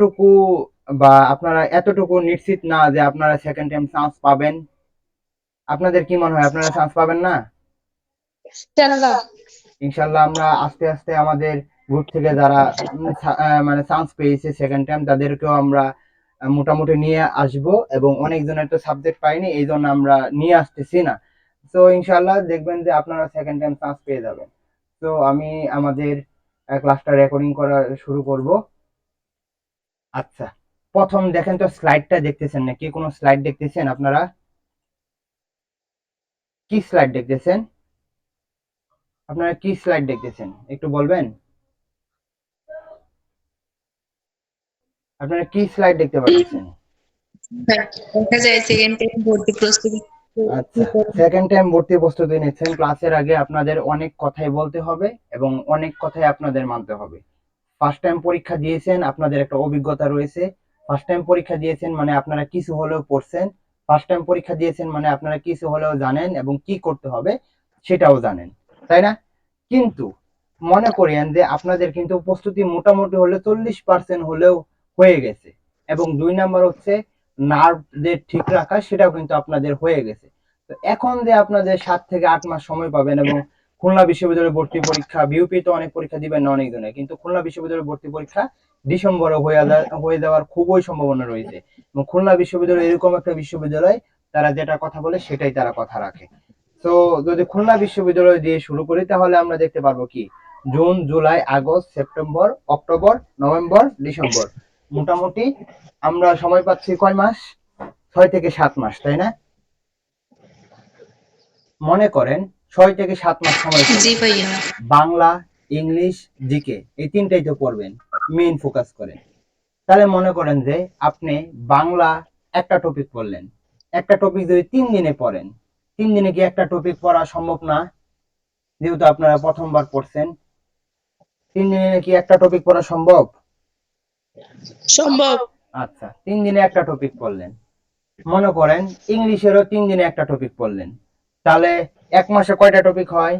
টুকু বা আপনারা এতটুকু নিশ্চিত না যে আপনারা সেকেন্ড টাইম চান্স পাবেন? আপনাদের কি মনে হয় আপনারা চান্স পাবেন না? কেন না? ইনশাল্লাহ আমরা আস্তে আস্তে আমাদের গ্রুপ থেকে যারা মানে চান্স পেয়েছে সেকেন্ড টাইম তাদেরকেও আমরা মোটামুটি নিয়ে আসব, এবং অনেকজনের তো সাবজেক্ট পাইনি এই জন্য আমরা নিয়ে আসতেছি না। তো ইনশাল্লাহ দেখবেন যে আপনারা সেকেন্ড টাইম চান্স পেয়ে যাবেন। তো আমি আমাদের ক্লাসটা রেকর্ডিং করা শুরু করব। আচ্ছা, প্রথম দেখেন তো স্লাইডটা দেখতেছেন নাকি? কোনো স্লাইড দেখতেছেন আপনারা? কি স্লাইড দেখতেছেন? আপনারা কি স্লাইড দেখতেছেন একটু বলবেন? আপনারা কি স্লাইড দেখতে পাচ্ছেন? দেখা যায় সেকেন্ড টাইম ভর্তি প্রস্তুতি আচ্ছা, সেকেন্ড টাইম ভর্তি প্রস্তুতি নিচ্ছেন। ক্লাসের আগে আপনাদের অনেক কথাই বলতে হবে এবং অনেক কথাই আপনাদের মানতে হবে। ফার্স্ট টাইম পরীক্ষা দিয়েছেন, আপনাদের একটা অভিজ্ঞতা রয়েছে। ফার্স্ট টাইম পরীক্ষা দিয়েছেন মানে আপনারা কিছু হলেও পড়ছেন। ফার্স্ট টাইম পরীক্ষা দিয়েছেন মানে আপনারা কিছু হলেও জানেন এবং কি করতে হবে সেটাও জানেন, তাই না? কিন্তু মনে করেন যে আপনাদের কিন্তু প্রস্তুতি মোটামুটি হলে 40% হলেও হয়ে গেছে, এবং 2 নাম্বার হচ্ছে নার্ভদের ঠিক রাখা, সেটাও কিন্তু আপনাদের হয়ে গেছে। তো এখন যে আপনাদের 7 থেকে 8 মাস সময় পাবেন, এবং খুলনা বিশ্ববিদ্যালয়ের ভর্তি পরীক্ষা, বিউপি তো অনেক পরীক্ষা দিবেন না অনেকজনে, কিন্তু খুলনা বিশ্ববিদ্যালয়ের ভর্তি পরীক্ষা ডিসেম্বরে হয়ে যাওয়ার খুবই সম্ভাবনা রয়েছে। এবং খুলনা বিশ্ববিদ্যালয় এরকম একটা বিশ্ববিদ্যালয়, তারা যেটা কথা বলে সেটাই তারা কথা রাখে। তো যদি খুলনা বিশ্ববিদ্যালয় দিয়ে শুরু করি তাহলে আমরা দেখতে পারবো কি, June, July, August, September, October, November, December, মোটামুটি আমরা সময় পাচ্ছি কয় মাস? 6 থেকে 7 মাস, তাই না? মনে করেন 6 থেকে 7 মাস সময় জি পেলেন। ভাইয়া। বাংলা, ইংলিশ, জিকে এই তিনটাই তো পড়বেন, মেইন ফোকাস করেন। তাহলে মনে করেন যে আপনি বাংলা একটা টপিক পড়লেন। একটা টপিক যদি 3 দিনে পড়েন, 3 দিনে কি একটা টপিক পড়া সম্ভব না? যেহেতু আপনারা প্রথমবার পড়ছেন, 3 দিনে কি একটা টপিক পড়া সম্ভব? সম্ভব। আচ্ছা, 3 দিনে একটা টপিক পড়লেন। মনে করেন ইংলিশেরও 3 দিনে একটা টপিক পড়লেন। তাহলে 1 মাসে কয়টা টপিক হয়?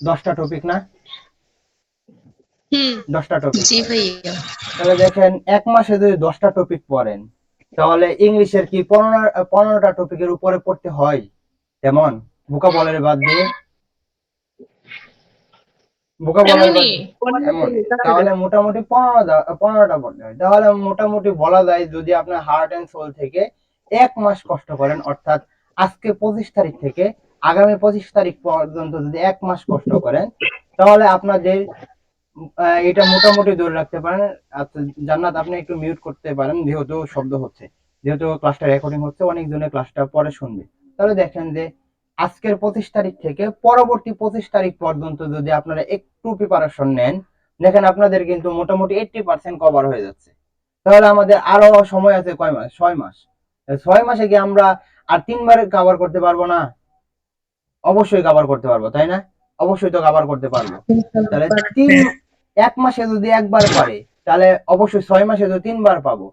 10টা টপিক না? হুম। 10টা টপিক জি হয়। ভাইয়া। তাহলে দেখেন 1 মাসে যদি 10টা টপিক পড়েন, তাহলে ইংলিশের কি 15টা টপিকের উপরে পড়তে হয়? তেমন ভোকাবুলারি বাদ দিয়ে, ভোকাবুলারি বাদ এমনই দিয়ে এমনই। তাহলে মোটামুটি 15টা পড়তে হয়। তাহলে মোটামুটি বলা যায় যদি আপনার হার্ট অ্যান্ড সোল থেকে 1 মাস কষ্ট করেন, অর্থাৎ আজকে 25 তারিখ থেকে আগামী 25 তারিখ পর্যন্ত যদি 1 মাস কষ্ট করেন, তাহলে আপনাদের এটা মোটামুটি ধরে রাখতে পারেন। আচ্ছা জান্নাত, আপনি একটু মিউট করতে পারেন যেহেতু শব্দ হচ্ছে, যেহেতু ক্লাসটা রেকর্ডিং হচ্ছে, অনেকজনের ক্লাসটা পরে শুনবে। তাহলে দেখেন যে আজকের 25 তারিখ থেকে পরবর্তী 25 তারিখ পর্যন্ত যদি আপনারা একটু প্রিপারেশন নেন, দেখেন আপনাদের কিন্তু মোটামুটি 80% কভার হয়ে যাচ্ছে। তাহলে আমাদের আরো সময় আছে কয় মাস? 6 মাস। 6 মাসে কি আমরা আর 3 বার কভার করতে পারবো না? অবশ্যই কভার করতে পারবো, তাই না? অবশ্যই তো কভার করতে পারবো। তাহলে 1 মাসে যদি একবার পারে, তাহলে অবশ্যই 6 মাসে তো 3 বার পাবো।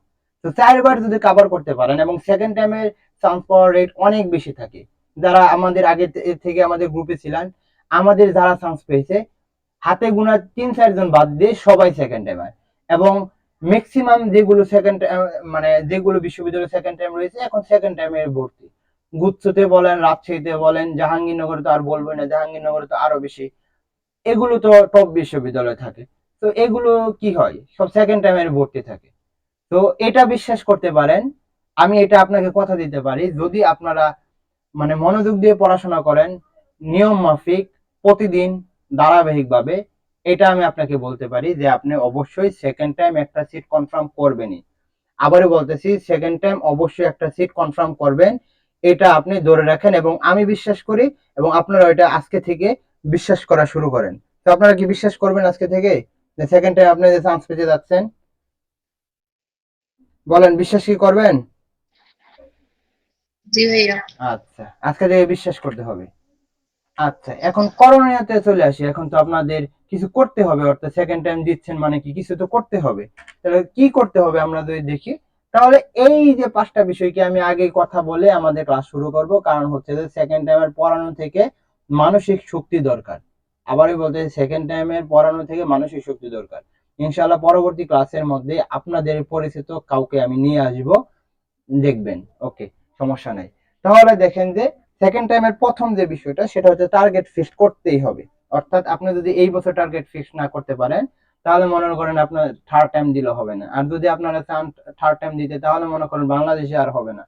তো 4 বার যদি কভার করতে পারেন, এবং সেকেন্ড টাইমের চান্স পাওয়ার রেট অনেক বেশি থাকে। যারা আমাদের আগে থেকে আমাদের গ্রুপে ছিলেন, আমাদের যারা চান্স পেয়েছে হাতে গোনা 3-4 জন বাদ দিয়ে সবাই সেকেন্ড টাইমার। এবং ম্যাক্সিমাম যেগুলো সেকেন্ড, মানে যেগুলো বিশ্ববিদ্যালয় সেকেন্ড টাইম রয়েছে এখন সেকেন্ড টাইমে ভর্তি। গুচ্ছতে বলেন, রাজশাহীতে বলেন, জাহাঙ্গীরনগরে তো আর বলবোই না, জাহাঙ্গীরনগরে তো আরো বেশি। এগুলো তো টপ বিশ্ববিদ্যালয় থাকে। তো এগুলো কি হয়, সব সেকেন্ড টাইমের ভর্তি থাকে। তো এটা বিশ্বাস করতে পারেন, আমি এটা আপনাকে কথা দিতে পারি, যদি আপনারা মানে মনোযোগ দিয়ে পড়াশোনা করেন, নিয়ম মাফিক, প্রতিদিন ধারাবাহিকভাবে, এটা আমি আপনাকে বলতে পারি যে আপনি অবশ্যই সেকেন্ড টাইম একটা সিট কনফার্ম করবেনই। আবারও বলতেছি, সেকেন্ড টাইম অবশ্যই একটা সিট কনফার্ম করবেন। এটা আপনি ধরে রাখেন এবং আমি বিশ্বাস করি, এবং আপনারা এটা আজকে থেকে বিশ্বাস করা শুরু করেন। তো আপনারা কি বিশ্বাস করবেন আজকে থেকে যে সেকেন্ড টাইম আপনি যে চান্স পেতে যাচ্ছেন? বলেন, বিশ্বাস কি করবেন? জি ভাইয়া। আচ্ছা, আজকে থেকে বিশ্বাস করতে হবে। আচ্ছা, এখন করণীয়তে চলে আসি। এখন তো আপনাদের কিছু করতে হবে, অর্থাৎ সেকেন্ড টাইম দিচ্ছেন মানে কি কিছু তো করতে হবে। তাহলে কি করতে হবে আমরা যদি দেখি, তাহলে এই যে 5টা বিষয় কি আমি আগে কথা বলে আমাদের ক্লাস শুরু করব। কারণ হচ্ছে যে সেকেন্ড টাইমের পড়ানো থেকে মানসিক শক্তি দরকার। আবারই বলতে, সেকেন্ড টাইমের পড়ানো থেকে মানসিক শক্তি দরকার। ইনশাআল্লাহ পরবর্তী ক্লাসের মধ্যে আপনাদের পরিচিত কাউকে আমি নিয়ে আসব, দেখবেন। ওকে, সমস্যা নাই। তাহলে দেখেন যে সেকেন্ড টাইমের প্রথম যে বিষয়টা সেটা হচ্ছে টার্গেট ফিক্সড করতেই হবে। অর্থাৎ আপনি যদি এই বছর টার্গেট ফিক্সড না করতে পারেন তাহলে মনে করেন আপনার থার্ড টাইম দিলে হবে না। আর যদি আপনারা চান থার্ড টাইম দিতে তাহলে মনে করেন বাংলাদেশে আর হবে না,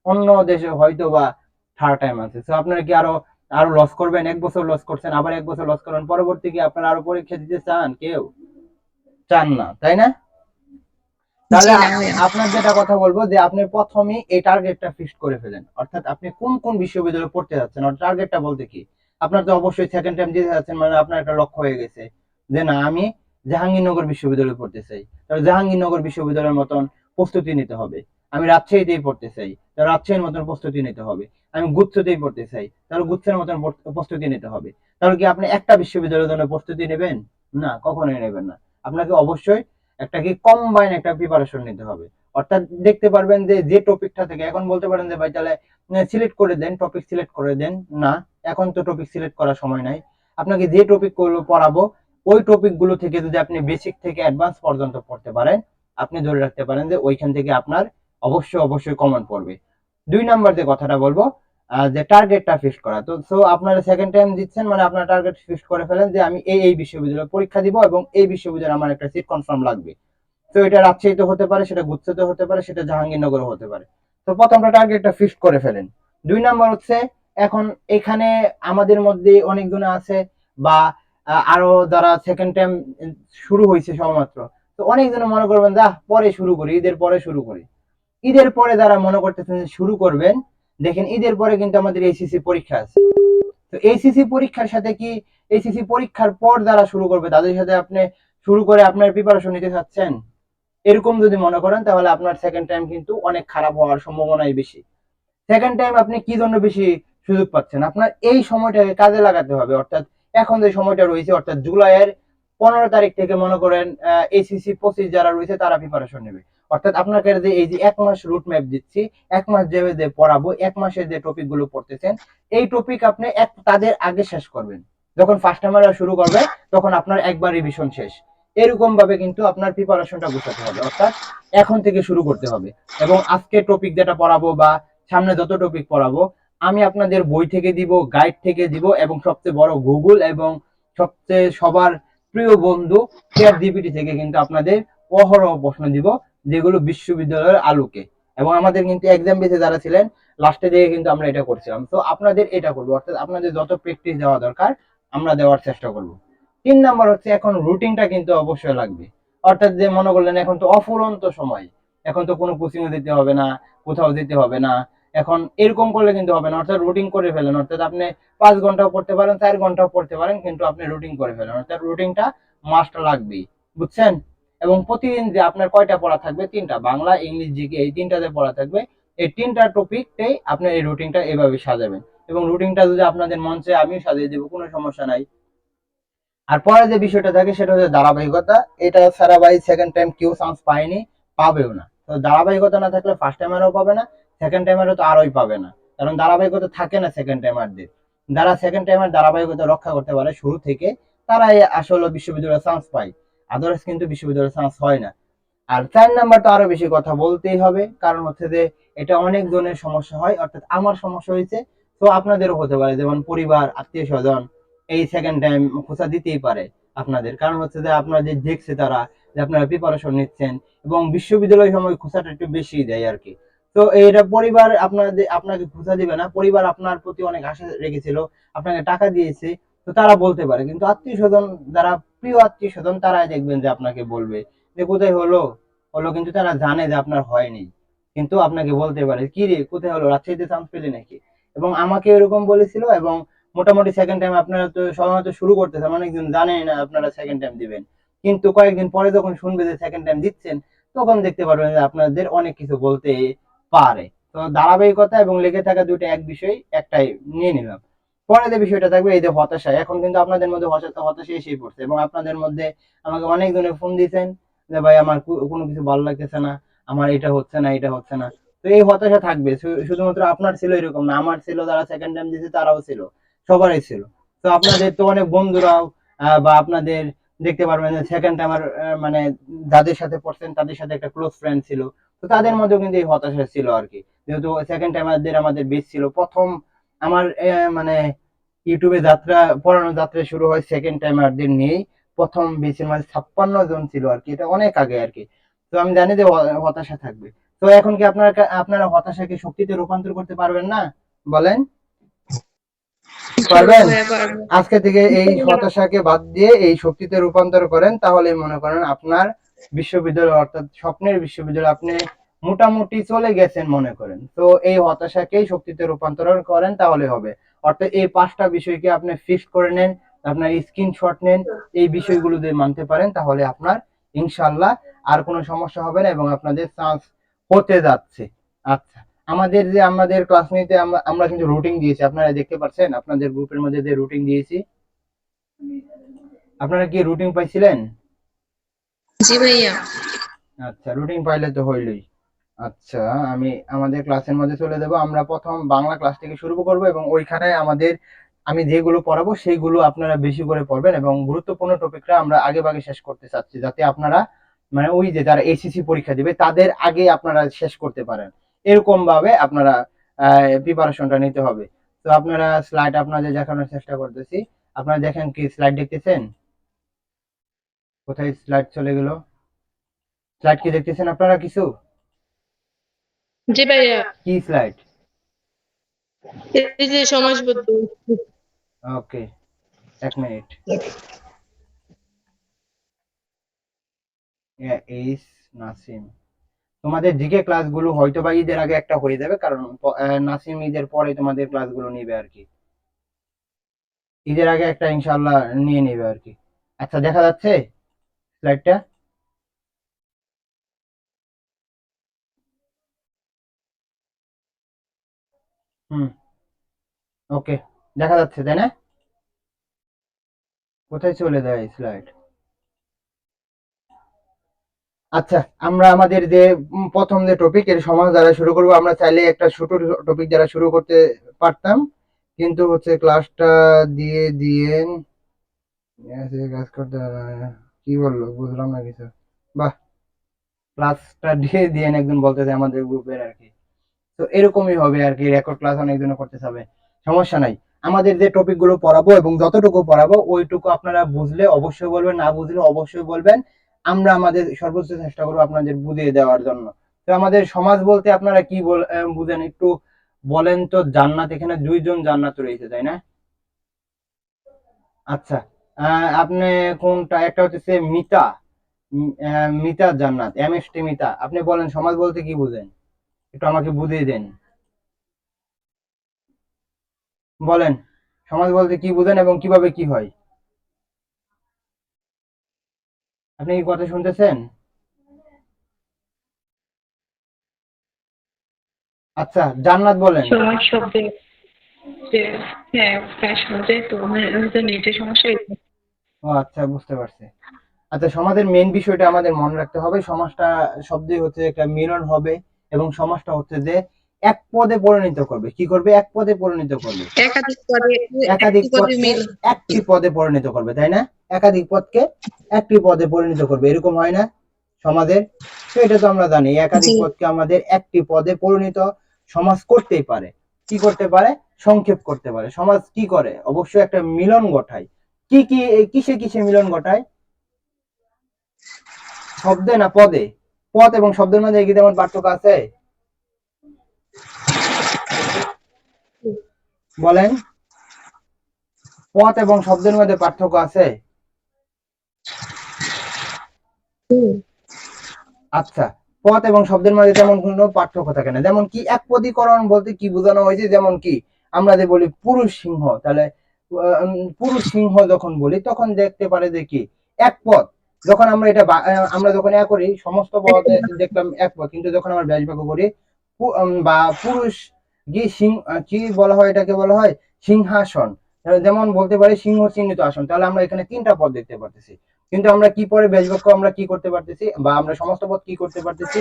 অন্য দেশে হয়তো বা থার্ড টাইম আছে। তো আপনারা কি আরো আরো লস করবেন? এক বছর লস করছেন, আবার এক বছর লস করবেন, পরবর্তী কি আপনারা আরো পরীক্ষা দিতে চান? কেউ চান না, তাই না? তাহলে জি না ভাইয়া। আপনার যেটা কথা বলবো যে আপনি প্রথমেই এই টার্গেটটা ফিক্সড করে ফেলেন। অর্থাৎ আপনি কোন কোন বিশ্ববিদ্যালয়ে পড়তে যাচ্ছেন, আর টার্গেটটা বলতে কি, আপনার তো অবশ্যই সেকেন্ড টাইম দিতে যাচ্ছেন, মানে আপনার একটা লক্ষ্য হয়ে গেছে যে না আমি জাহাঙ্গীরনগর বিশ্ববিদ্যালয়ে পড়তে চাই, তাহলে জাহাঙ্গীরনগর বিশ্ববিদ্যালয়ের মতন প্রস্তুতি নিতে হবে। আমি রাজশাহীতেই পড়তে চাই, তাহলে রাজশাহীর মতন প্রস্তুতি নিতে হবে। আমি গুচ্ছতেই পড়তে চাই, তাহলে গুচ্ছের মতন প্রস্তুতি নিতে হবে। তাহলে কি আপনি একটা বিশ্ববিদ্যালয়ের জন্য প্রস্তুতি নেবেন? না, কখনোই নেবেন না। আপনাকে অবশ্যই একটা কি কম্বাইন একটা প্রিপারেশন নিতে হবে। অর্থাৎ দেখতে পারবেন যে যে টপিকটা থেকে, এখন বলতে পারেন যে ভাই তাহলে সিলেক্ট করে দেন, টপিক সিলেক্ট করে দেন। না, এখন তো টপিক সিলেক্ট করার সময় নাই। আপনাকে যে টপিক গুলো পড়াবো ওই টপিক গুলো থেকে যদি আপনি বেসিক থেকে অ্যাডভান্স পর্যন্ত পড়তে পারেন, আপনি ধরে রাখতে পারেন যে ওইখান থেকে আপনার অবশ্যই অবশ্যই কমন পড়বে। ২ নাম্বার যে কথাটা বলবো, যে টার্গেটটা ফিক্স করা। তো সো আপনারা সেকেন্ড টাইম দিচ্ছেন মানে আপনার টার্গেট ফিক্স করে ফেলেন যে আমি এই বিশ্ববিদ্যালয়ে পরীক্ষা দিব এবং এই বিশ্ববিদ্যালয়ে আমার একটা সিট কনফার্ম লাগবে। তো এটা রাজশাহীতে হতে পারে, সেটা গুচ্ছতে হতে পারে, সেটা জাহাঙ্গীরনগরে হতে পারে। তো প্রথমটা টার্গেটটা ফিক্সড করে ফেলেন। ২ নাম্বার হচ্ছে, এখন এখানে আমাদের মধ্যে অনেকজন আছে বা আরো যারা সেকেন্ড টাইম শুরু হয়েছে সবেমাত্র, তো অনেকজন মনে করবেন যা পরে শুরু করি, ঈদের পরে শুরু করি। ঈদের পরে যারা মনে করতেছেন শুরু করবেন, দেখেন ঈদের পরে কিন্তু আমাদের এইচএসসি পরীক্ষা আছে। তো এইচএসসি পরীক্ষার সাথে কি, এইচএসসি পরীক্ষার পর যারা শুরু করবে তাদের সাথে আপনি শুরু করে আপনার প্রিপারেশন নিতে চাচ্ছেন? এরকম যদি মনে করেন তাহলে আপনার সেকেন্ড টাইম কিন্তু অনেক খারাপ হওয়ার সম্ভাবনাই বেশি। সেকেন্ড টাইম আপনি কি জন্য বেশি সুযোগ পাচ্ছেন, আপনার এই সময়টাকে কাজে লাগাতে হবে। অর্থাৎ এখন যে সময়টা রয়েছে, অর্থাৎ জুলাইয়ের 15 তারিখ থেকে মনে করেন এইচএসসি 25 যারা রয়েছে তারা প্রিপারেশন নেবে। অর্থাৎ আপনাকে যে এই যে 1 মাস রুট ম্যাপ দিচ্ছি, 1 মাস যে পড়াবো, 1 মাসের যে টপিক গুলো পড়তেছেন এই টপিক আপনি তাদের আগে শেষ করবেন। যখন ফার্স্ট টাইমাররা শুরু করবে তখন আপনার একবার রিভিশন শেষ। এরকম ভাবে কিন্তু আপনার প্রিপারেশনটা গুছাতে হবে। অর্থাৎ এখন থেকে শুরু করতে হবে। এবং আজকে টপিক যেটা পড়াবো বা সামনে যত টপিক পড়াবো আমি আপনাদের বই থেকে দিব, গাইড থেকে দিব, এবং সবচেয়ে বড় গুগল এবং সবচেয়ে সবার প্রিয় বন্ধু চ্যাট জিপিটি থেকে কিন্তু আপনাদের অহরহ প্রশ্ন দিব, যেগুলো বিশ্ববিদ্যালয়ের আলোকে। এবং আমাদের কিন্তু এক্সাম বেসে যারা ছিলেন লাস্টে দিকে কিন্তু আমরা এটা করছিলাম। তো আপনাদের এটা করবো, অর্থাৎ আপনাদের যত প্র্যাকটিস দেওয়া দরকার আমরা দেওয়ার চেষ্টা করব। ৩ নাম্বার হচ্ছে, এখন রুটিনটা কিন্তু অবশ্যই লাগবে। অর্থাৎ যে মনে করলেন এখন তো অফুরন্ত সময়, এখন তো কোনো কোচিং দিতে হবে না, কোথাও যেতে হবে না, এখন এরকম করলে কিন্তু হবে না। অর্থাৎ রুটিন করে ফেলেন। অর্থাৎ আপনি 5 ঘন্টাও পড়তে পারেন, 4 ঘন্টাও পড়তে পারেন, কিন্তু আপনি রুটিন করে ফেলেন। অর্থাৎ রুটিনটা মাস্ট লাগবেই, বুঝছেন? এবং প্রতিদিন যে আপনার কয়টা পড়া থাকবে, 3টা, বাংলা, ইংলিশ, জিকে, এই 3টাতে পড়া থাকবে। এই 3টা টপিকটাই আপনি এই রুটিনটা এভাবে সাজাবেন। এবং রুটিনটা যদি আপনাদের মন চায় আমিও সাজিয়ে দেবো, কোনো সমস্যা নাই। আর পরে যে বিষয়টা থাকে সেটা হচ্ছে ধারাবাহিকতা। এটা ছাড়া ভাই সেকেন্ড টাইম কেউ চান্স পায়নি, পাবেও না। তো ধারাবাহিকতা না থাকলে ফার্স্ট টাইমারও পাবে না, সেকেন্ড টাইমারও তো আরোই পাবে না। কারণ ধারাবাহিকতা থাকে না সেকেন্ড টাইমারদের। যারা সেকেন্ড টাইমার ধারাবাহিকতা রক্ষা করতে পারে শুরু থেকে, তারাই আসলে বিশ্ববিদ্যালয়ে চান্স পায়। আদার্স কিন্তু বিশ্ববিদ্যালয়ে চান্স হয় না। আর 4 নাম্বার তো আরো বেশি কথা বলতেই হবে, কারণ হচ্ছে যে এটা অনেক জনের সমস্যা হয়। অর্থাৎ আমার সমস্যা হয়েছে, তো আপনাদেরও হতে পারে। যেমন পরিবার, আত্মীয় স্বজন এই সেকেন্ড টাইম খোঁচা দিতেই পারে আপনাদের। কারণ হচ্ছে যে আপনারা যে দেখছে তারা যে আপনারা প্রিপারেশন নিচ্ছেন, এবং বিশ্ববিদ্যালয় সময় খোঁচাটা একটু বেশি দেয় আর কি। তো এটা পরিবার আপনাদের আপনাকে খোঁচা দিবে না, পরিবার আপনার প্রতি অনেক আশা রেখেছিল, আপনাকে টাকা দিয়েছে, তো তারা বলতে পারে। কিন্তু আত্মীয় স্বজন, যারা প্রিয় আত্মীয় স্বজন, তারাই দেখবেন যে আপনাকে বলবে যে কোথায় হলো, হলো, কিন্তু তারা জানে যে আপনার হয়নি, কিন্তু আপনাকে বলতে পারে কি রে কোথায় হলো, রাজশাহীতে চান্স পেলি নাকি। এবং আমাকে এরকম বলেছিল। এবং মোটামুটি সেকেন্ড টাইম আপনারা তো সবেমাত্র শুরু করতেছেন, অনেকদিন জানেন না আপনারা সেকেন্ড টাইম দিবেন, কিন্তু কয়েকদিন পরে যখন শুনবে যে সেকেন্ড টাইম দিচ্ছেন, তখন দেখতে পারবেন যে আপনাদের অনেক কিছু বলতে পারে। তো ধারাবাহিকতা এবং লেগে থাকা দুইটা এক বিষয়, একটাই নিয়ে নিলাম। পরে যে বিষয়টা থাকবে এই যে হতাশা, এখন কিন্তু আপনাদের মধ্যে হতাশা এসেই পড়ছে। এবং আপনাদের মধ্যে আমাকে অনেক জনে ফোন দিয়েছেন যে ভাই আমার কোনো কিছু ভালো লাগতেছে না, আমার এটা হচ্ছে না, এটা হচ্ছে না। তো এই হতাশা থাকবে, শুধুমাত্র আপনার ছিল এরকম না, আমার ছিল, যারা সেকেন্ড টাইম দিয়েছে তারাও ছিল, সবারই ছিল। তো আপনাদের তো অনেক বন্ধুরাও বা আপনাদের দেখতে পারবেন যে সেকেন্ড টাইমার মানে যাদের সাথে পড়ছেন তাদের সাথে একটা ক্লোজ ফ্রেন্ড ছিল, তো তাদের মধ্যেও কিন্তু এই হতাশা ছিল আর কি। যেহেতু সেকেন্ড টাইমারদের আমাদের বেশ ছিল, প্রথম আমার মানে ইউটিউবে যাত্রা, পড়ানো যাত্রা শুরু হয় সেকেন্ড টাইমারদের নিয়েই। প্রথম বেশির মাঝে 56 জন ছিল আর কি, এটা অনেক আগে আর কি। তো আমি জানি যে হতাশা থাকবে। তো এখন কি আপনারা হতাশাকে শক্তিতে রূপান্তর করতে পারবেন না, বলেন? ইনশাআল্লাহ পারবেন? ভাইয়া পারবো। আজকে থেকে এই হতাশাকে বাদ দিয়ে এই শক্তিতে রূপান্তর করেন, তাহলে মনে করেন আপনার বিশ্ববিদ্যালয় অর্থাৎ স্বপ্নের বিশ্ববিদ্যালয় আপনি মোটামুটি চলে গেছেন মনে করেন। তো এই হতাশাকেই শক্তিতে রূপান্তর করেন, তাহলে হবে। অর্থাৎ এই 5টা বিষয়কে আপনি ফিক্স করে নেন, আপনার স্ক্রিনশট নেন, এই বিষয়গুলো দিয়ে মানতে পারেন, তাহলে আপনার ইনশাল্লাহ আর কোনো সমস্যা হবে না এবং আপনাদের চান্স হতে যাচ্ছে। আচ্ছা, আমাদের ক্লাস নিতে আমরা কিন্তু রুটিন দিয়েছি, আপনারা দেখতে পাচ্ছেন আপনাদের গ্রুপের মধ্যে যে রুটিন দিয়েছি। আপনারা কি রুটিন পাইছিলেন? জি ভাইয়া। আচ্ছা, রুটিন পাইলে তো হইলই। আচ্ছা, আমি আমাদের ক্লাসের মধ্যে চলে যাব। আমরা প্রথম বাংলা ক্লাস থেকে শুরু করব এবং ওইখানে আমি যেগুলো পড়াবো সেইগুলো আপনারা বেশি করে পড়বেন এবং গুরুত্বপূর্ণ টপিকটা আমরা আগে ভাগে শেষ করতে চাচ্ছি, যাতে আপনারা মানে ওই যে যারা এসএসসি পরীক্ষা দিবে তাদের আগে আপনারা শেষ করতে পারেন। এরকম ভাবে আপনারা প্রিপারেশনটা নিতে হবে। তো আপনারা স্লাইড আপনাদের দেখানোর চেষ্টা করতেছি। আপনারা দেখেন, কি স্লাইড দেখতেছেন? কোথায় স্লাইড চলে গেল? স্লাইড কি দেখতেছেন আপনারা কিছু? জি ভাইয়া। কি স্লাইড? এই যে সমাজবদ্ধ। ওকে, 1 মিনিট। এইস নাসিম, তোমাদের জিকে ক্লাসগুলো হয়তো বা ঈদের আগে একটা হয়ে যাবে, কারণ নাসিম ঈদের পরে তোমাদের ক্লাসগুলো নিবে আর কি। ঈদের আগে একটা ইনশাআল্লাহ নিয়ে নেবে আর কি। আচ্ছা, দেখা যাচ্ছে স্লাইডটা? হুম, ওকে, দেখা যাচ্ছে তাই না? কোথায় চলে যায় স্লাইড? আচ্ছা, আমরা আমাদের যে প্রথম যে টপিক এর সমাজ দ্বারা শুরু করব। আমরা চাইলে একটা ছোট টপিক দ্বারা শুরু করতে পারতাম, কিন্তু হচ্ছে ক্লাসটা দিয়ে দিয়ে কাজ করতে কি বললো বুঝলাম না কিছু। বাহ, ক্লাসটা দিয়ে দিয়ে একজন বলতেছে আমাদের গ্রুপের আর কি। তো এরকমই হবে আর কি, রেকর্ড ক্লাস অনেকজনে করতে হবে, সমস্যা নাই। আমাদের যে টপিক গুলো পড়াবো এবং যতটুকু পড়াবো ওইটুকু আপনারা বুঝলে অবশ্যই বলবেন, না বুঝলে অবশ্যই বলবেন। আমরা আমাদের সর্বোচ্চ চেষ্টা করবো আপনাদের বুঝিয়ে দেওয়ার জন্য। তো আমাদের সমাজ বলতে আপনারা কি বুঝেন একটু বলেন তো? জান্নাত, এখানে 2 জন জান্নাত রয়েছে তাই না? আচ্ছা, আপনি কোনটা? একটা হচ্ছে মিতা, মিতা জান্নাত, এমএসটি মিতা। আপনি বলেন সমাজ বলতে কি বুঝেন, একটু আমাকে বুঝিয়ে দেন। বলেন সমাজ বলতে কি বুঝেন এবং কিভাবে কি হয়? আপনি কি কথা শুনতেছেন? আচ্ছা, জান্নাত বলেন। সমাজ শব্দে যে, হ্যাঁ হ্যাঁ শোনা তো আমার তো নেটের সমস্যা হয়েছে। ও আচ্ছা, বুঝতে পারছি। আচ্ছা, সমাজের মেন বিষয়টা আমাদের মনে রাখতে হবে। সমাজটা শব্দই হচ্ছে একটা মিলন হবে এবং সমাজটা হচ্ছে যে এক পদে পরিণত করবে। কি করবে? এক পদে পরিণত করবে। একাধিক পদে, একাধিক একটি পদে পদকে মিল। একটি পদে পরিণত করবে, তাই না? একাধিক পদকে একটি পদে পরিণত করবে, এরকম হয় না সমাজের? তো এটা তো আমরা জানি, একাধিক জি। পদকে আমাদের একটি পদে পরিণত সমাজ করতেই পারে। কি করতে পারে? সংক্ষেপ করতে পারে। সমাজ কি করে? অবশ্যই একটা মিলন ঘটায়। কি কি কিসে কিসে মিলন ঘটায়? শব্দে না পদে? পদ এবং শব্দের মধ্যে কি তেমন পার্থক্য আছে? বলেন, পদ এবং শব্দের মধ্যে পার্থক্য আছে? হুম। আচ্ছা, পদ এবং শব্দের মধ্যে তেমন কোনো পার্থক্য থাকে না। যেমন কি একপদীকরণ বলতে কি বোঝানো হয়েছে? যেমন কি আমরা যে বলি পুরুষ সিংহ, তাহলে পুরুষ সিংহ যখন বলি তখন দেখতে পারে যে কি এক পদ। যখন আমরা এটা আমরা যখন করি সমস্ত পদে দেখলাম এক পদ, কিন্তু যখন আমরা ব্যাস বাক্য করি বা পুরুষ কি বলা হয়, এটাকে বলা হয় সিংহাসন। যেমন বলতে পারি সিংহ চিহ্নিত আসন, তাহলে আমরা এখানে 3টা পদ দেখতে পারতেছি। কিন্তু আমরা কি পরে ব্যাস বাক্য আমরা কি করতে পারতেছি, বা আমরা সমস্ত পদ কি করতে পারতেছি?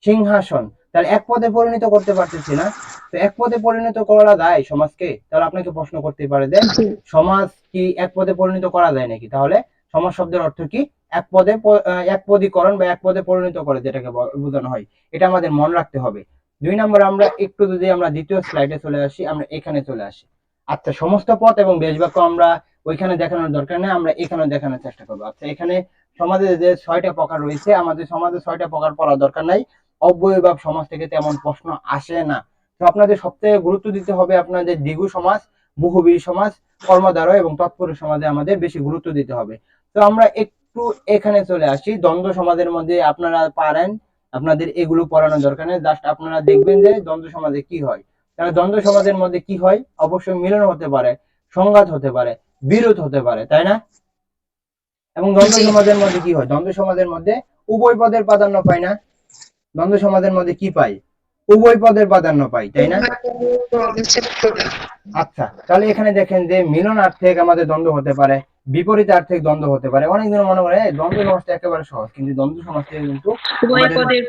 সিংহাসন। তাহলে এক পদে পরিণত করতে পারতেছি না। তো এক পদে পরিণত করা যায় সমাজকে? তাহলে আপনাকে প্রশ্ন করতে পারে যে জি। সমাজ কি এক পদে পরিণত করা যায় নাকি? তাহলে সমাস শব্দের অর্থ কি? একপদীকরণ বা এক পদে পরিণত করে, যেটাকে বোঝানো হয়। এটা আমাদের মনে রাখতে হবে। 2 নম্বর, আমরা একটু যদি আমরা দ্বিতীয় স্লাইডে চলে আসি, আমরা এখানে চলে আসি। আচ্ছা, সমস্ত পদ এবং বেশ বাক্য আমরা ওইখানে দেখানোর দরকার নেই, আমরা এখানে দেখানোর চেষ্টা করবো। আচ্ছা, এখানে সমাজে যে 6টা প্রকার রয়েছে, আমাদের সমাজে 6টা প্রকার পড়ার দরকার নাই। অব্যয়ভাব সমাজ থেকে তেমন প্রশ্ন আসে না। তো আপনাদের সবথেকে গুরুত্ব দিতে হবে আপনাদের দ্বিগু সমাজ, বহুব্রীহি সমাজ, কর্মধারয় এবং তৎপুরুষ সমাজে আমাদের বেশি গুরুত্ব দিতে হবে। তো আমরা একটু এখানে চলে আসি। দ্বন্দ্ব সমাজের মধ্যে আপনারা পারেন, আপনাদের এগুলো পড়ানোর দরকার নেই, জাস্ট আপনারা দেখবেন যে দ্বন্দ্ব সমাজে কি হয়। তাহলে দ্বন্দ্ব সমাজের মধ্যে কি হয়? অবশ্যই মিলন হতে পারে, সংঘাত হতে পারে, বিরোধ হতে পারে, তাই না? এবং দ্বন্দ্ব জি। সমাজের মধ্যে কি হয়? দ্বন্দ্ব সমাজের মধ্যে উভয় পদের প্রাধান্য পায় না? দ্বন্দ্ব সমাজের মধ্যে কি পাই? উভয় পদের প্রাধান্য পাই, তাই না? আচ্ছা, তাহলে এখানে দেখেন যে মিলনার্থিক আমাদের দ্বন্দ্ব হতে পারে, বিপরীতার্থিক দ্বন্দ্ব হতে পারে। অনেকজন মনে করে দ্বন্দ্ব সমাজটা একেবারে সহজ, কিন্তু দ্বন্দ্ব সমাজ থেকে কিন্তু উভয় আমাদের পদের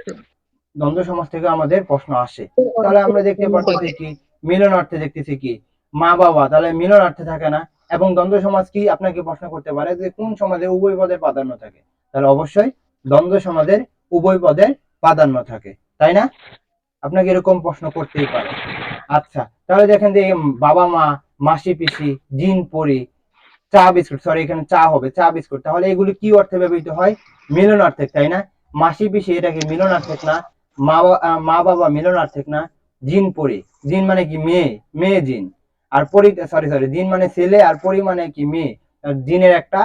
দ্বন্দ্ব সমাজ থেকে আমাদের প্রশ্ন আসে। তাহলে আমরা দেখতে পারতেছি কি? মিলনার্থে দেখতেছি কি? মা বাবা, তাহলে মিলনার্থে থাকে না। এবং দ্বন্দ্ব সমাজ কি আপনাকে প্রশ্ন করতে পারে যে কোন সমাজে উভয় পদের প্রাধান্য থাকে? তাহলে অবশ্যই দ্বন্দ্ব সমাজের উভয় পদের প্রাধান্য থাকে, তাই না? আপনাকে এরকম প্রশ্ন করতেই পারে। আচ্ছা, তাহলে দেখেন যে বাবা মা, মাসি পিসি, জিন পরি, চা বিস্কুট, সরি এখানে চা হবে, চা বিস্কুট, তাহলে এগুলি কি অর্থে ব্যবহৃত হয়? মিলনার্থক, তাই না? মাসি পিসি, এটা কি মিলনার্থক না? মা বাবা মিলনার্থক না? জিন পরি, জিন মানে কি? মেয়ে, মেয়ে জিন। আর পরি, সরি সরি, জিন মানে ছেলে, আর পরি মানে কি? মেয়ে। জিনের একটা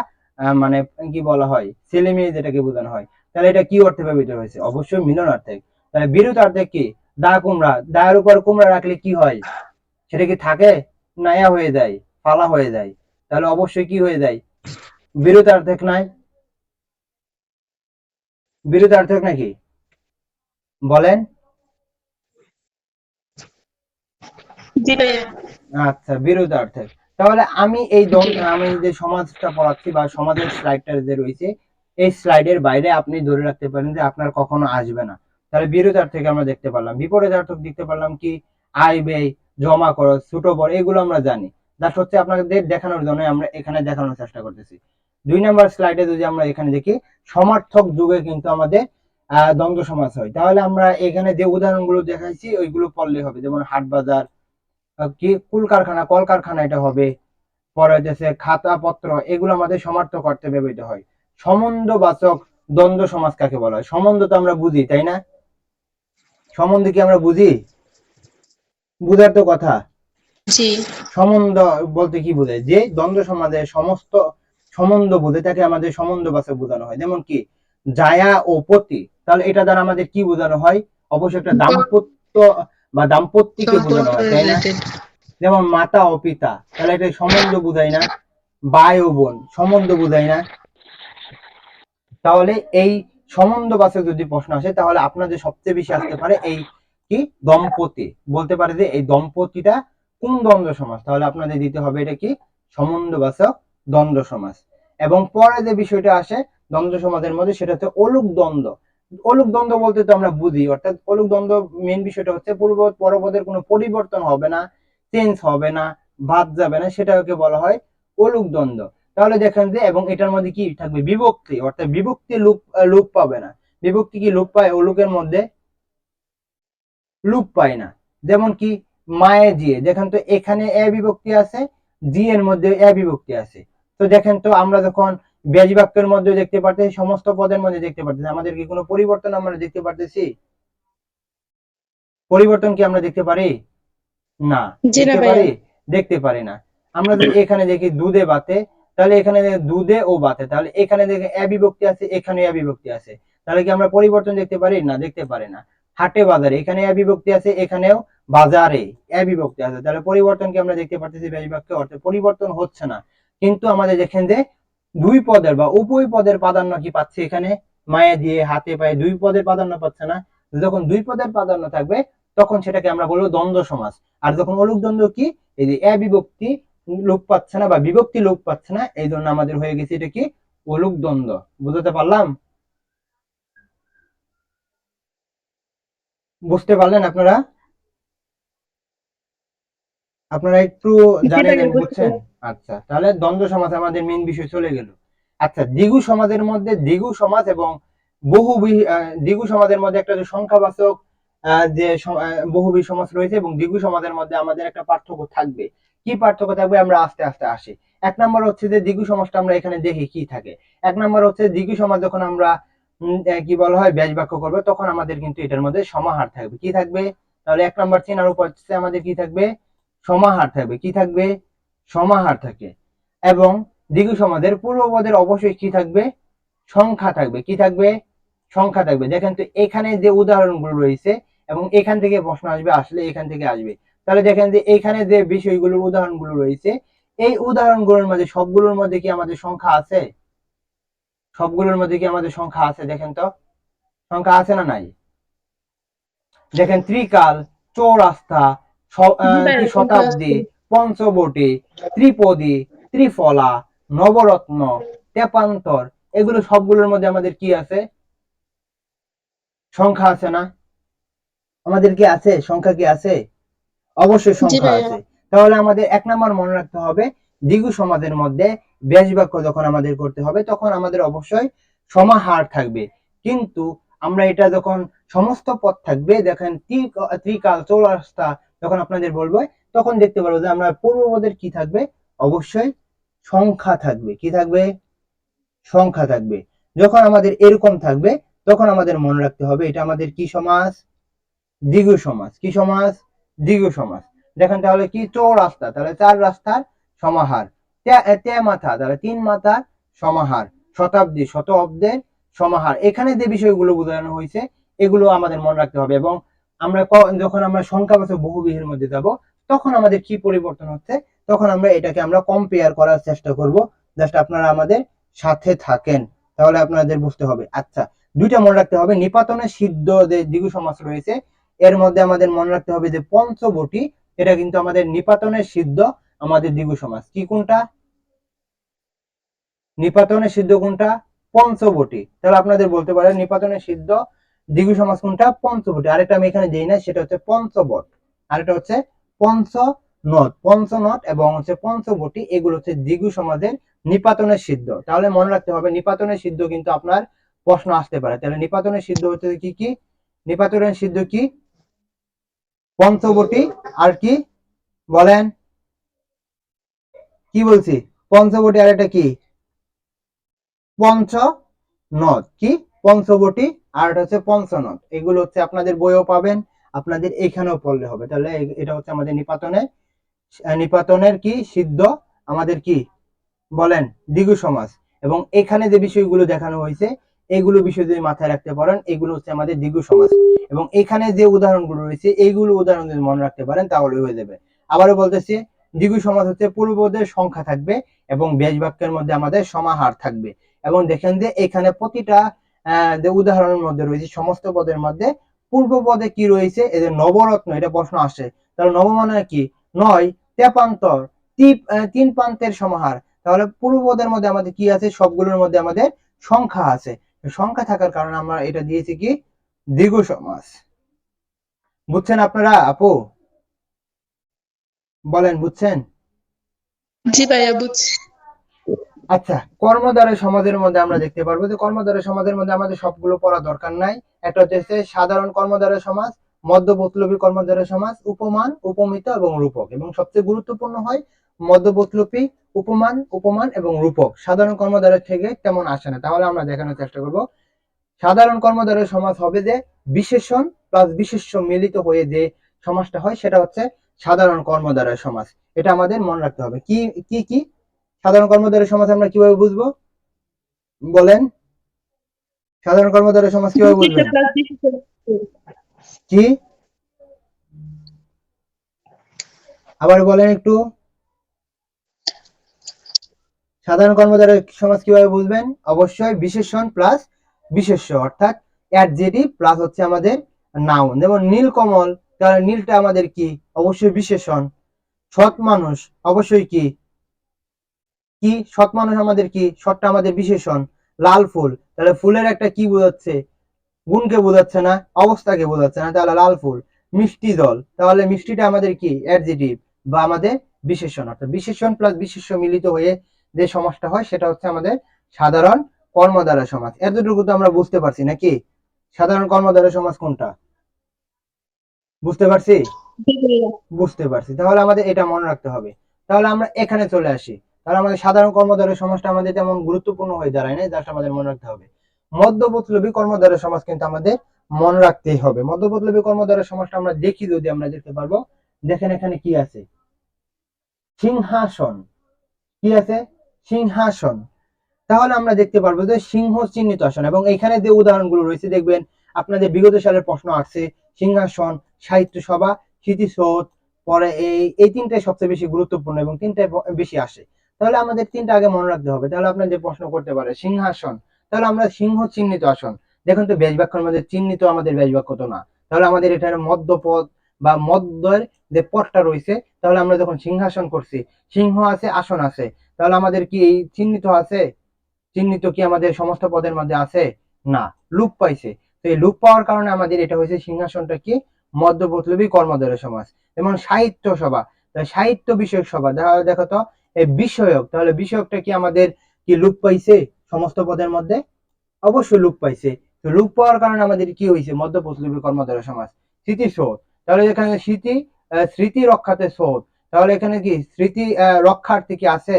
মানে কি বলা হয়? ছেলে মেয়ে যেটাকে বোঝানো হয়। তাহলে এটা কি অর্থে ব্যবহৃত হয়েছে? অবশ্যই মিলনার্থক। তাহলে বিরুদ্ধার্থক কি? দা কুমড়া, দায়ের উপর কুমড়া রাখলে কি হয়? সেটা কি থাকে? নায়া হয়ে যায়, ফালা হয়ে যায়। তাহলে অবশ্যই কি হয়ে যায়? বিরুদ্ধার্থক নাই? বিরুদ্ধার্থক নাকি? বলেন। জি ভাইয়া। আচ্ছা, বিরুদ্ধার্থক। তাহলে আমি আমি যে সমাজটা পড়াচ্ছি বা সমাজের স্লাইডটা যে রয়েছে, এই স্লাইডের বাইরে আপনি ধরে রাখতে পারেন যে আপনার কখনো আসবে না। তাহলে বিরুদ্ধার্থক আমরা দেখতে পারলাম, বিপরীতার্থক দেখতে পারলাম কি? আয় ব্যয়, জমা খরচ, ছোট বড়, এগুলো আমরা জানি। জাস্ট হচ্ছে আপনাদের দেখানোর জন্য আমরা এখানে দেখানোর চেষ্টা করতেছি। 2 নাম্বার স্লাইডে যদি আমরা এখানে দেখি, সমার্থক যুগে কিন্তু আমাদের দ্বন্দ্ব সমাজ হয়। তাহলে আমরা এখানে যে উদাহরণগুলো দেখাইছি ওইগুলো পড়লে হবে, যেমন হাট বাজার, কি কুল কারখানা, কল কারখানা, এটা হবে। পরে হচ্ছে খাতা পত্র, এগুলো আমাদের সমার্থক অর্থে ব্যবহৃত হয়। সম্বন্ধবাচক দ্বন্দ্ব সমাজ কাকে বলা হয়? সম্বন্ধ তো আমরা বুঝি, তাই না? সম্বন্ধ কি আমরা বুঝি? বুঝার তো কথা। জি। সম্বন্ধ বলতে কি বোঝায়? যে দ্বন্দ্ব সমাজের সমস্ত সম্বন্ধ বোঝে তাকে আমাদের সম্বন্ধবাচক বোঝানো হয়। যেমন কি? জায়া ও পতি, তাহলে এটা দ্বারা আমাদের কি বোঝানো হয়? অবশ্যই একটা দাম্পত্য বা দাম্পত্যকে বোঝানো হয়, তাই না? রিলেটেড। যেমন মাতা ও পিতা, তাহলে এটা সম্বন্ধ বুঝায় না? ভাই ও বোন, সম্বন্ধ বুঝায় না? তাহলে এই সম্বন্ধবাচক যদি প্রশ্ন আসে, তাহলে আপনাদের সবচেয়ে বেশি আসতে পারে এই কি? দম্পতি। বলতে পারে যে এই দম্পতিটা কোন দ্বন্দ্ব সমাজ? তাহলে আপনাদের দিতে হবে এটা কি? সম্বন্ধবাচক দ্বন্দ্ব সমাজ। এবং পরে যে বিষয়টা আসে দ্বন্দ্ব সমাজের মধ্যে, সেটা হচ্ছে অলুক দ্বন্দ্ব। অলুক দ্বন্দ্ব বলতে তো আমরা বুঝি, অর্থাৎ অলুক দ্বন্দ্ব মেন বিষয়টা হচ্ছে পূর্ব পরপদের কোনো পরিবর্তন হবে না, চেঞ্জ হবে না, বাদ যাবে না, সেটাকে বলা হয় অলুক দ্বন্দ্ব। তাহলে দেখেন যে, এবং এটার মধ্যে কি থাকবে? বিভক্তি, অর্থাৎ বিভক্তি লোপ পাবে না। বিভক্তি কি লোপ পায়? ওলুকের মধ্যে লোপ পায় না। যেমন কি? মায়ে জিয়ে, দেখেন তো এখানে এ বিভক্তি আছে, জি এর মধ্যে এ বিভক্তি আছে। তো দেখেন তো আমরা যখন ব্যাজ বাক্যের মধ্যে দেখতে পারতেছি, সমস্ত পদের মধ্যে দেখতে পারতেছি, আমাদের কি কোনো পরিবর্তন আমরা দেখতে পারতেছি? পরিবর্তন কি আমরা দেখতে পারি? না। জি না দেখতে ভাইয়া। পারি? দেখতে পারি না। আমরা যদি এখানে দেখি দুধে বাতে, তাহলে এখানে দুধে ও বাতে, তাহলে এখানে দেখে এ বিভক্তি আছে, এখানে এ বিভক্তি আছে। তাহলে কি আমরা পরিবর্তন দেখতে পারি? না, দেখতে পারি না। হাটে বাজারে, এখানে এ বিভক্তি আছে, এখানেও বাজারে এ বিভক্তি আছে। তাহলে পরিবর্তন কি আমরা দেখতে পারতেছি? ব্যাজ বাক্যে অর্থে পরিবর্তন হচ্ছে না। কিন্তু আমাদের দেখেন যে দুই পদের বা উভয় পদের প্রাধান্য কি পাচ্ছে এখানে? মায়ে দিয়ে, হাতে পায়ে, দুই পদের প্রাধান্য পাচ্ছে না? যখন দুই পদের প্রাধান্য থাকবে, তখন সেটাকে আমরা বলবো দ্বন্দ্ব সমাস। আর যখন অলুক দ্বন্দ্ব কি? এই যে এ বিভক্তি লোপ পাচ্ছে না বা বিভক্তি লোপ পাচ্ছে না, এই জন্য আমাদের হয়ে গেছে এটা কি? অলুক দ্বন্দ্ব। বুঝতে পারলাম? বুঝতে পারলেন আপনারা? আপনারা একটু জি জানেন ভাইয়া, বুঝতে বুঝছেন? আচ্ছা, তাহলে দ্বন্দ্ব সমাস আমাদের মেন বিষয় চলে গেল। আচ্ছা, দ্বিগু সমাজের মধ্যে দ্বিগু সমাজ এবং দ্বিগু সমাজের মধ্যে একটা যে সংখ্যাবাচক বহুবী সমাজ রয়েছে এবং দ্বিগু সমাজের মধ্যে আমাদের একটা পার্থক্য থাকবে। কি পার্থক্য থাকবে আমরা আস্তে আস্তে আসি। এক নম্বর হচ্ছে যে দ্বিগু সমাজটা আমরা এখানে দেখি কি থাকে। এক নম্বর হচ্ছে দ্বিগু সমাজ যখন আমরা কি বলা হয় ব্যাস বাক্য করবো, তখন আমাদের কিন্তু এটার মধ্যে সমাহার থাকবে। কি থাকবে? তাহলে এক নম্বর চেনার উপায় হচ্ছে আমাদের কি থাকবে? সমাহার থাকবে। কি থাকবে? সমাহার থাকে। এবং দ্বিগু সমাজের পূর্বপদের অবশ্যই কি থাকবে? সংখ্যা থাকবে। কি থাকবে? সংখ্যা থাকবে। দেখেন তো এখানে যে উদাহরণগুলো রয়েছে এবং এখান থেকে প্রশ্ন আসবে, আসলে এখান থেকে আসবে। তাহলে দেখেন যে এখানে যে বিষয়গুলোর উদাহরণগুলো রয়েছে, এই উদাহরণগুলোর মধ্যে সবগুলোর মধ্যে কি আমাদের সংখ্যা আছে? সবগুলোর মধ্যে কি আমাদের সংখ্যা আছে? দেখেন তো সংখ্যা আছে না নাই? দেখেন ত্রিকাল, চৌরাস্তা, জি ভাইয়া কি সংখ্যা শতাব্দী, আছে। পঞ্চবটী, ত্রিপদী, ত্রিফলা, নবরত্ন, তেপান্তর, এগুলো সবগুলোর মধ্যে আমাদের কি আছে? সংখ্যা আছে না? আমাদের কি আছে? সংখ্যা কি আছে? অবশ্যই জি সংখ্যা ভাইয়া। আছে। তাহলে আমাদের এক নম্বর মনে রাখতে হবে, দ্বিগু সমাজের মধ্যে ব্যাস বাক্য যখন আমাদের করতে হবে তখন আমাদের অবশ্যই সমাহার থাকবে। কিন্তু আমরা এটা যখন সমস্ত পদ থাকবে, দেখেন ত্রিকাল, চৌরাস্তা যখন আপনাদের বলবো, তখন দেখতে পারবো যে আমরা পূর্বপদের কি থাকবে? অবশ্যই সংখ্যা থাকবে। কি থাকবে? সংখ্যা থাকবে। যখন আমাদের এরকম থাকবে তখন আমাদের মনে রাখতে হবে এটা আমাদের কি সমাজ? দ্বিগু সমাজ। কি সমাজ? দ্বিগু সমাজ। দেখেন তাহলে কি চৌরাস্তা, তাহলে চার রাস্তার সমাহার। মাথা, তাহলে তিন মাথার সমাহার। শতাব্দী, শত অব্দের সমাহার। এখানে যে বিষয়গুলো বোঝানো হয়েছে এগুলো আমাদের মনে রাখতে হবে। এবং আমরা যখন আমরা সংখ্যাবাচক বহুব্রীহির মধ্যে যাব তখন আমাদের কি পরিবর্তন হচ্ছে, তখন আমরা এটাকে আমরা কম্পেয়ার করার চেষ্টা করব। জাস্ট আপনারা আমাদের সাথে থাকেন, তাহলে আপনাদের বুঝতে হবে। আচ্ছা, দুইটা মনে রাখতে হবে, নিপাতনে সিদ্ধ যে দ্বিগু সমাস রয়েছে এর মধ্যে আমাদের মনে রাখতে হবে যে পঞ্চবটি, এটা কিন্তু আমাদের নিপাতনের সিদ্ধ আমাদের দ্বিগু সমাস। কি কোনটা? নিপাতনের সিদ্ধ কোনটা? পঞ্চবটি। তাহলে আপনাদের বলতে পারেন নিপাতনের সিদ্ধ দ্বিগু সমাস কোনটা? পঞ্চবটি। আরেকটা আমি এখানে দেই না, সেটা হচ্ছে পঞ্চবট। আরেকটা হচ্ছে পঞ্চনদ। পঞ্চনদ এবং হচ্ছে পঞ্চবটি, এগুলো হচ্ছে দ্বিগু সমাজের নিপাতনের সিদ্ধ। তাহলে মনে রাখতে হবে নিপাতনের সিদ্ধ কিন্তু আপনার প্রশ্ন আসতে পারে। তাহলে নিপাতনের সিদ্ধ হচ্ছে কি কি? নিপাতনের সিদ্ধ কি? পঞ্চবটি। আর কি বলেন? কি বলছি? পঞ্চবটি আর এটা কি? পঞ্চনদ। কি? পঞ্চবটি আর এটা হচ্ছে পঞ্চনদ। এগুলো হচ্ছে আপনাদের বইও পাবেন, আপনাদের এখানেও পড়লে হবে। তাহলে এটা হচ্ছে আমাদের নিপাতনের কি সিদ্ধ আমাদের কি বলেন? দ্বিগু সমাস। এবং এখানে যে বিষয়গুলো দেখানো হয়েছে এগুলো বিষয় যদি মাথায় রাখতে পারেন, এগুলো হচ্ছে আমাদের দ্বিগু সমাস। এবং এখানে যে উদাহরণগুলো রয়েছে এইগুলো উদাহরণ যদি মনে রাখতে পারেন তাহলে হয়ে যাবে। আবারও বলতেছি, দ্বিগু সমাস হচ্ছে পূর্বপদের সংখ্যা থাকবে এবং ব্যাস বাক্যের মধ্যে আমাদের সমাহার থাকবে। এবং দেখেন যে এখানে প্রতিটা যে উদাহরণের মধ্যে রয়েছে সমস্ত পদের মধ্যে পূর্ব পদে কি রয়েছে? এই যে নবরত্ন, এটা প্রশ্ন আসে। তাহলে নব মানে কি? নয়, তেপান্তর, তিন প্রান্তের সমাহার। তাহলে পূর্বপদের মধ্যে আমাদের কি আছে? সবগুলোর মধ্যে আমাদের সংখ্যা আছে। সংখ্যা থাকার কারণে আমরা এটা দিয়েছি কি? দ্বিগু সমাস। বুঝছেন আপনারা আপু? বলেন বুঝছেন? জি ভাইয়া বুঝছি। আচ্ছা, কর্মদ্বারয় সমাজের মধ্যে আমরা দেখতে পারবো যে কর্মদ্বারয় সমাজের মধ্যে আমাদের সবগুলো পড়া দরকার নাই। একটা হচ্ছে সাধারণ কর্মদ্বারয় সমাজ, মধ্যবর্তী কর্মদ্বারয় সমাজ, উপমান, উপমিত এবং রূপক। এবং সবচেয়ে গুরুত্বপূর্ণ হয় মধ্যবর্তী, উপমান, উপমান এবং রূপক। সাধারণ কর্মদ্বারয় থেকে তেমন আসে না। তাহলে আমরা দেখানোর চেষ্টা করব সাধারণ কর্মদ্বারয় সমাজ হবে যে বিশেষণ প্লাস বিশেষ্য মিলিত হয়ে যে সমাজটা হয় সেটা হচ্ছে সাধারণ কর্মদ্বারয় সমাজ। এটা আমাদের মনে রাখতে হবে। কি কি কি সাধারণ কর্মদ্বারয় সমাজ আমরা কিভাবে বুঝবো বলেন? সাধারণ কর্মদ্বারয় সমাজ কিভাবে বিশেষ্য বুঝবেন? প্লাস বিশেষ্য। কি? আবার বলেন একটু। সাধারণ কর্মদ্বারয় সমাজ কিভাবে বুঝবেন? অবশ্যই বিশেষণ প্লাস বিশেষ্য, অর্থাৎ অ্যাডজেটিভ প্লাস হচ্ছে আমাদের নাউন। যেমন নীলকমল, তাহলে নীলটা আমাদের কি? অবশ্যই বিশেষণ। সৎ মানুষ অবশ্যই কি? কি? সৎ মানুষ আমাদের কি? সৎটা আমাদের বিশেষণ। লাল ফুল, তাহলে ফুলের একটা কি বোঝাচ্ছে? গুণকে বোঝাচ্ছে না, অবস্থাকে বোঝাচ্ছে না, তাহলে লাল ফুল। মিষ্টি জল, তাহলে মিষ্টিটা আমাদের কি? অ্যাডজেটিভ বা আমাদের বিশেষণ। অর্থাৎ বিশেষণ প্লাস বিশেষ্য মিলিত হয়ে যে সমাসটা হয় সেটা হচ্ছে আমাদের সাধারণ কর্মধারয় সমাস। এতটুকু তো আমরা বুঝতে পারছি নাকি? সাধারণ কর্মধারয় সমাস কোনটা বুঝতে পারছি? জি ভাইয়া। বুঝতে পারছি। তাহলে আমাদের এটা মনে রাখতে হবে। তাহলে আমরা এখানে চলে আসি। তাহলে আমাদের সাধারণ কর্মধারয় সমাসটা আমাদের তেমন গুরুত্বপূর্ণ হয়ে দাঁড়ায় না, জাস্ট আমাদের মনে রাখতে হবে। মধ্যপদলোপী কর্মধারয় সমাস কিন্তু আমাদের মনে রাখতেই হবে। মধ্যপদলোপী কর্মধারয় সমাসটা আমরা দেখি, যদি আমরা দেখতে পারবো, দেখেন এখানে কি আছে, সিংহাসন। কি আছে? সিংহাসন। তাহলে আমরা দেখতে পারবো যে সিংহ চিহ্নিত আসন, এবং এখানে যে উদাহরণগুলো রয়েছে দেখবেন আপনাদের বিগত সালের প্রশ্ন আসছে, সিংহাসন, সাহিত্য সভা, স্মৃতিসৌধ, পরে এই তিনটাই সবচেয়ে বেশি গুরুত্বপূর্ণ এবং তিনটাই বেশি আসে। তাহলে আমাদের তিনটা আগে মনে রাখতে হবে। তাহলে আপনার যে প্রশ্ন করতে পারে সিংহাসন, তাহলে আমরা সিংহ চিহ্নিত আসন। দেখুন তো ব্যাস বাক্যের মধ্যে চিহ্নিত আমাদের ব্যাস বাক্য তো না, তাহলে আমাদের এখানে মধ্যপদ বা মধ্যের যে পদটা রয়েছে, তাহলে আমরা যখন সিংহাসন করছি, সিংহ আছে, আসন আছে, তাহলে আমাদের কি এই চিহ্নিত আছে? চিহ্নিত কি আমাদের সমস্ত পদের মধ্যে আছে? না, লোপ পাইছে। তো এই লোপ পাওয়ার কারণে আমাদের এটা হয়েছে সিংহাসনটা কি মধ্যপদলোপী কর্মধারয় সমাস। যেমন সাহিত্য সভা, সাহিত্য বিষয়ক সভা, দেখো তো এই বিষয়ক, তাহলে বিষয়কটা কি আমাদের কি লোপ পাইছে সমস্ত পদের মধ্যে? অবশ্যই লোপ পাইছে। তো লোপ পাওয়ার কারণে আমাদের কি হয়েছে মধ্যপদলোপী কর্মধারয় সমাস। স্মৃতিসৌধ, তাহলে এখানে স্মৃতি, স্মৃতি রক্ষাতে সৌধ, তাহলে এখানে কি স্মৃতি রক্ষার্থে কি আছে?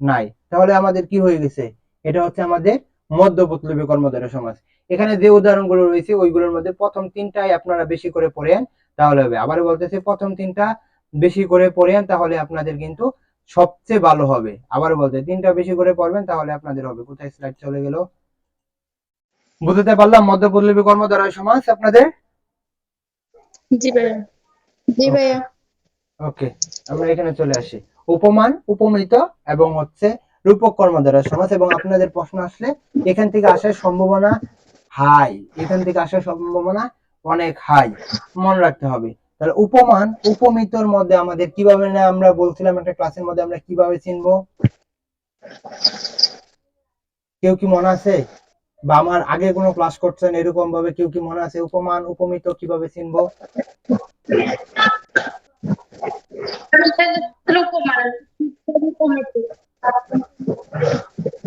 নাই। তাহলে আমাদের কি হয়ে গেছে? এটা হচ্ছে আমাদের মধ্যপদলোপী কর্মধারয় সমাস। এখানে যে উদাহরণগুলো রয়েছে ওইগুলোর মধ্যে প্রথম তিনটাই আপনারা বেশি করে পড়েন, তাহলে হবে। আবার বলতেছি, প্রথম তিনটা বেশি করে পড়েন, তাহলে আপনাদের কিন্তু সবচেয়ে ভালো হবে। আবার বলতে, তিনটা বেশি করে পড়বেন তাহলে আপনাদের হবে। কোথায় স্লাইড চলে গেল? বুঝতে পারলাম মধ্যপদলোপী কর্মধারয় সমাস আপনাদের? জি ভাইয়া। জি ওকে, ভাইয়া। ওকে, আমরা এখানে চলে আসি। উপমান, উপমিত এবং হচ্ছে রূপক কর্মধারয় সমাস। এবং আপনাদের প্রশ্ন আসলে এখান থেকে আসার সম্ভাবনা হাই, এখান থেকে আসার সম্ভাবনা অনেক হাই, মনে রাখতে হবে। তাহলে উপমান উপমিতর মধ্যে আমাদের কিভাবে, না আমরা বলছিলাম একটা ক্লাসের মধ্যে আমরা কিভাবে চিনবো, কেউ কি মনে আছে? বা আমার আগে কোনো ক্লাস করছেন এরকম ভাবে, কেউ কি মনে আছে উপমান উপমিত কিভাবে চিনবো?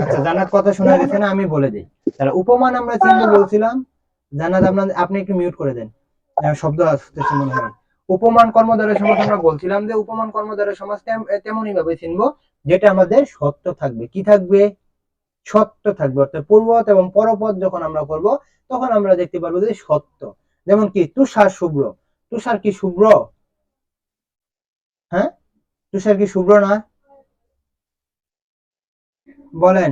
আচ্ছা, জান্নাত কথা শোনা গেছে না? আমি বলে দিই। তাহলে উপমান আমরা চিনবো বলছিলাম। জান্নাত আপনি একটু মিউট করে দেন, শব্দ আসতেছে মনে হয়। উপমান কর্মধারয় সমাস আমরা বলছিলাম যে উপমান কর্মধারয় সমাজ তেমনই ভাবে চিনবো, যেটা আমাদের সত্য থাকবে। কি থাকবে? সত্য থাকবে। অর্থাৎ পূর্বপদ এবং পরপদ যখন আমরা করব, তখন আমরা দেখতে পারবো যে সত্য। যেমন কি তুষার শুভ্র, তুষার কি শুভ্র? হ্যাঁ, তুষার কি শুভ্র না? বলেন,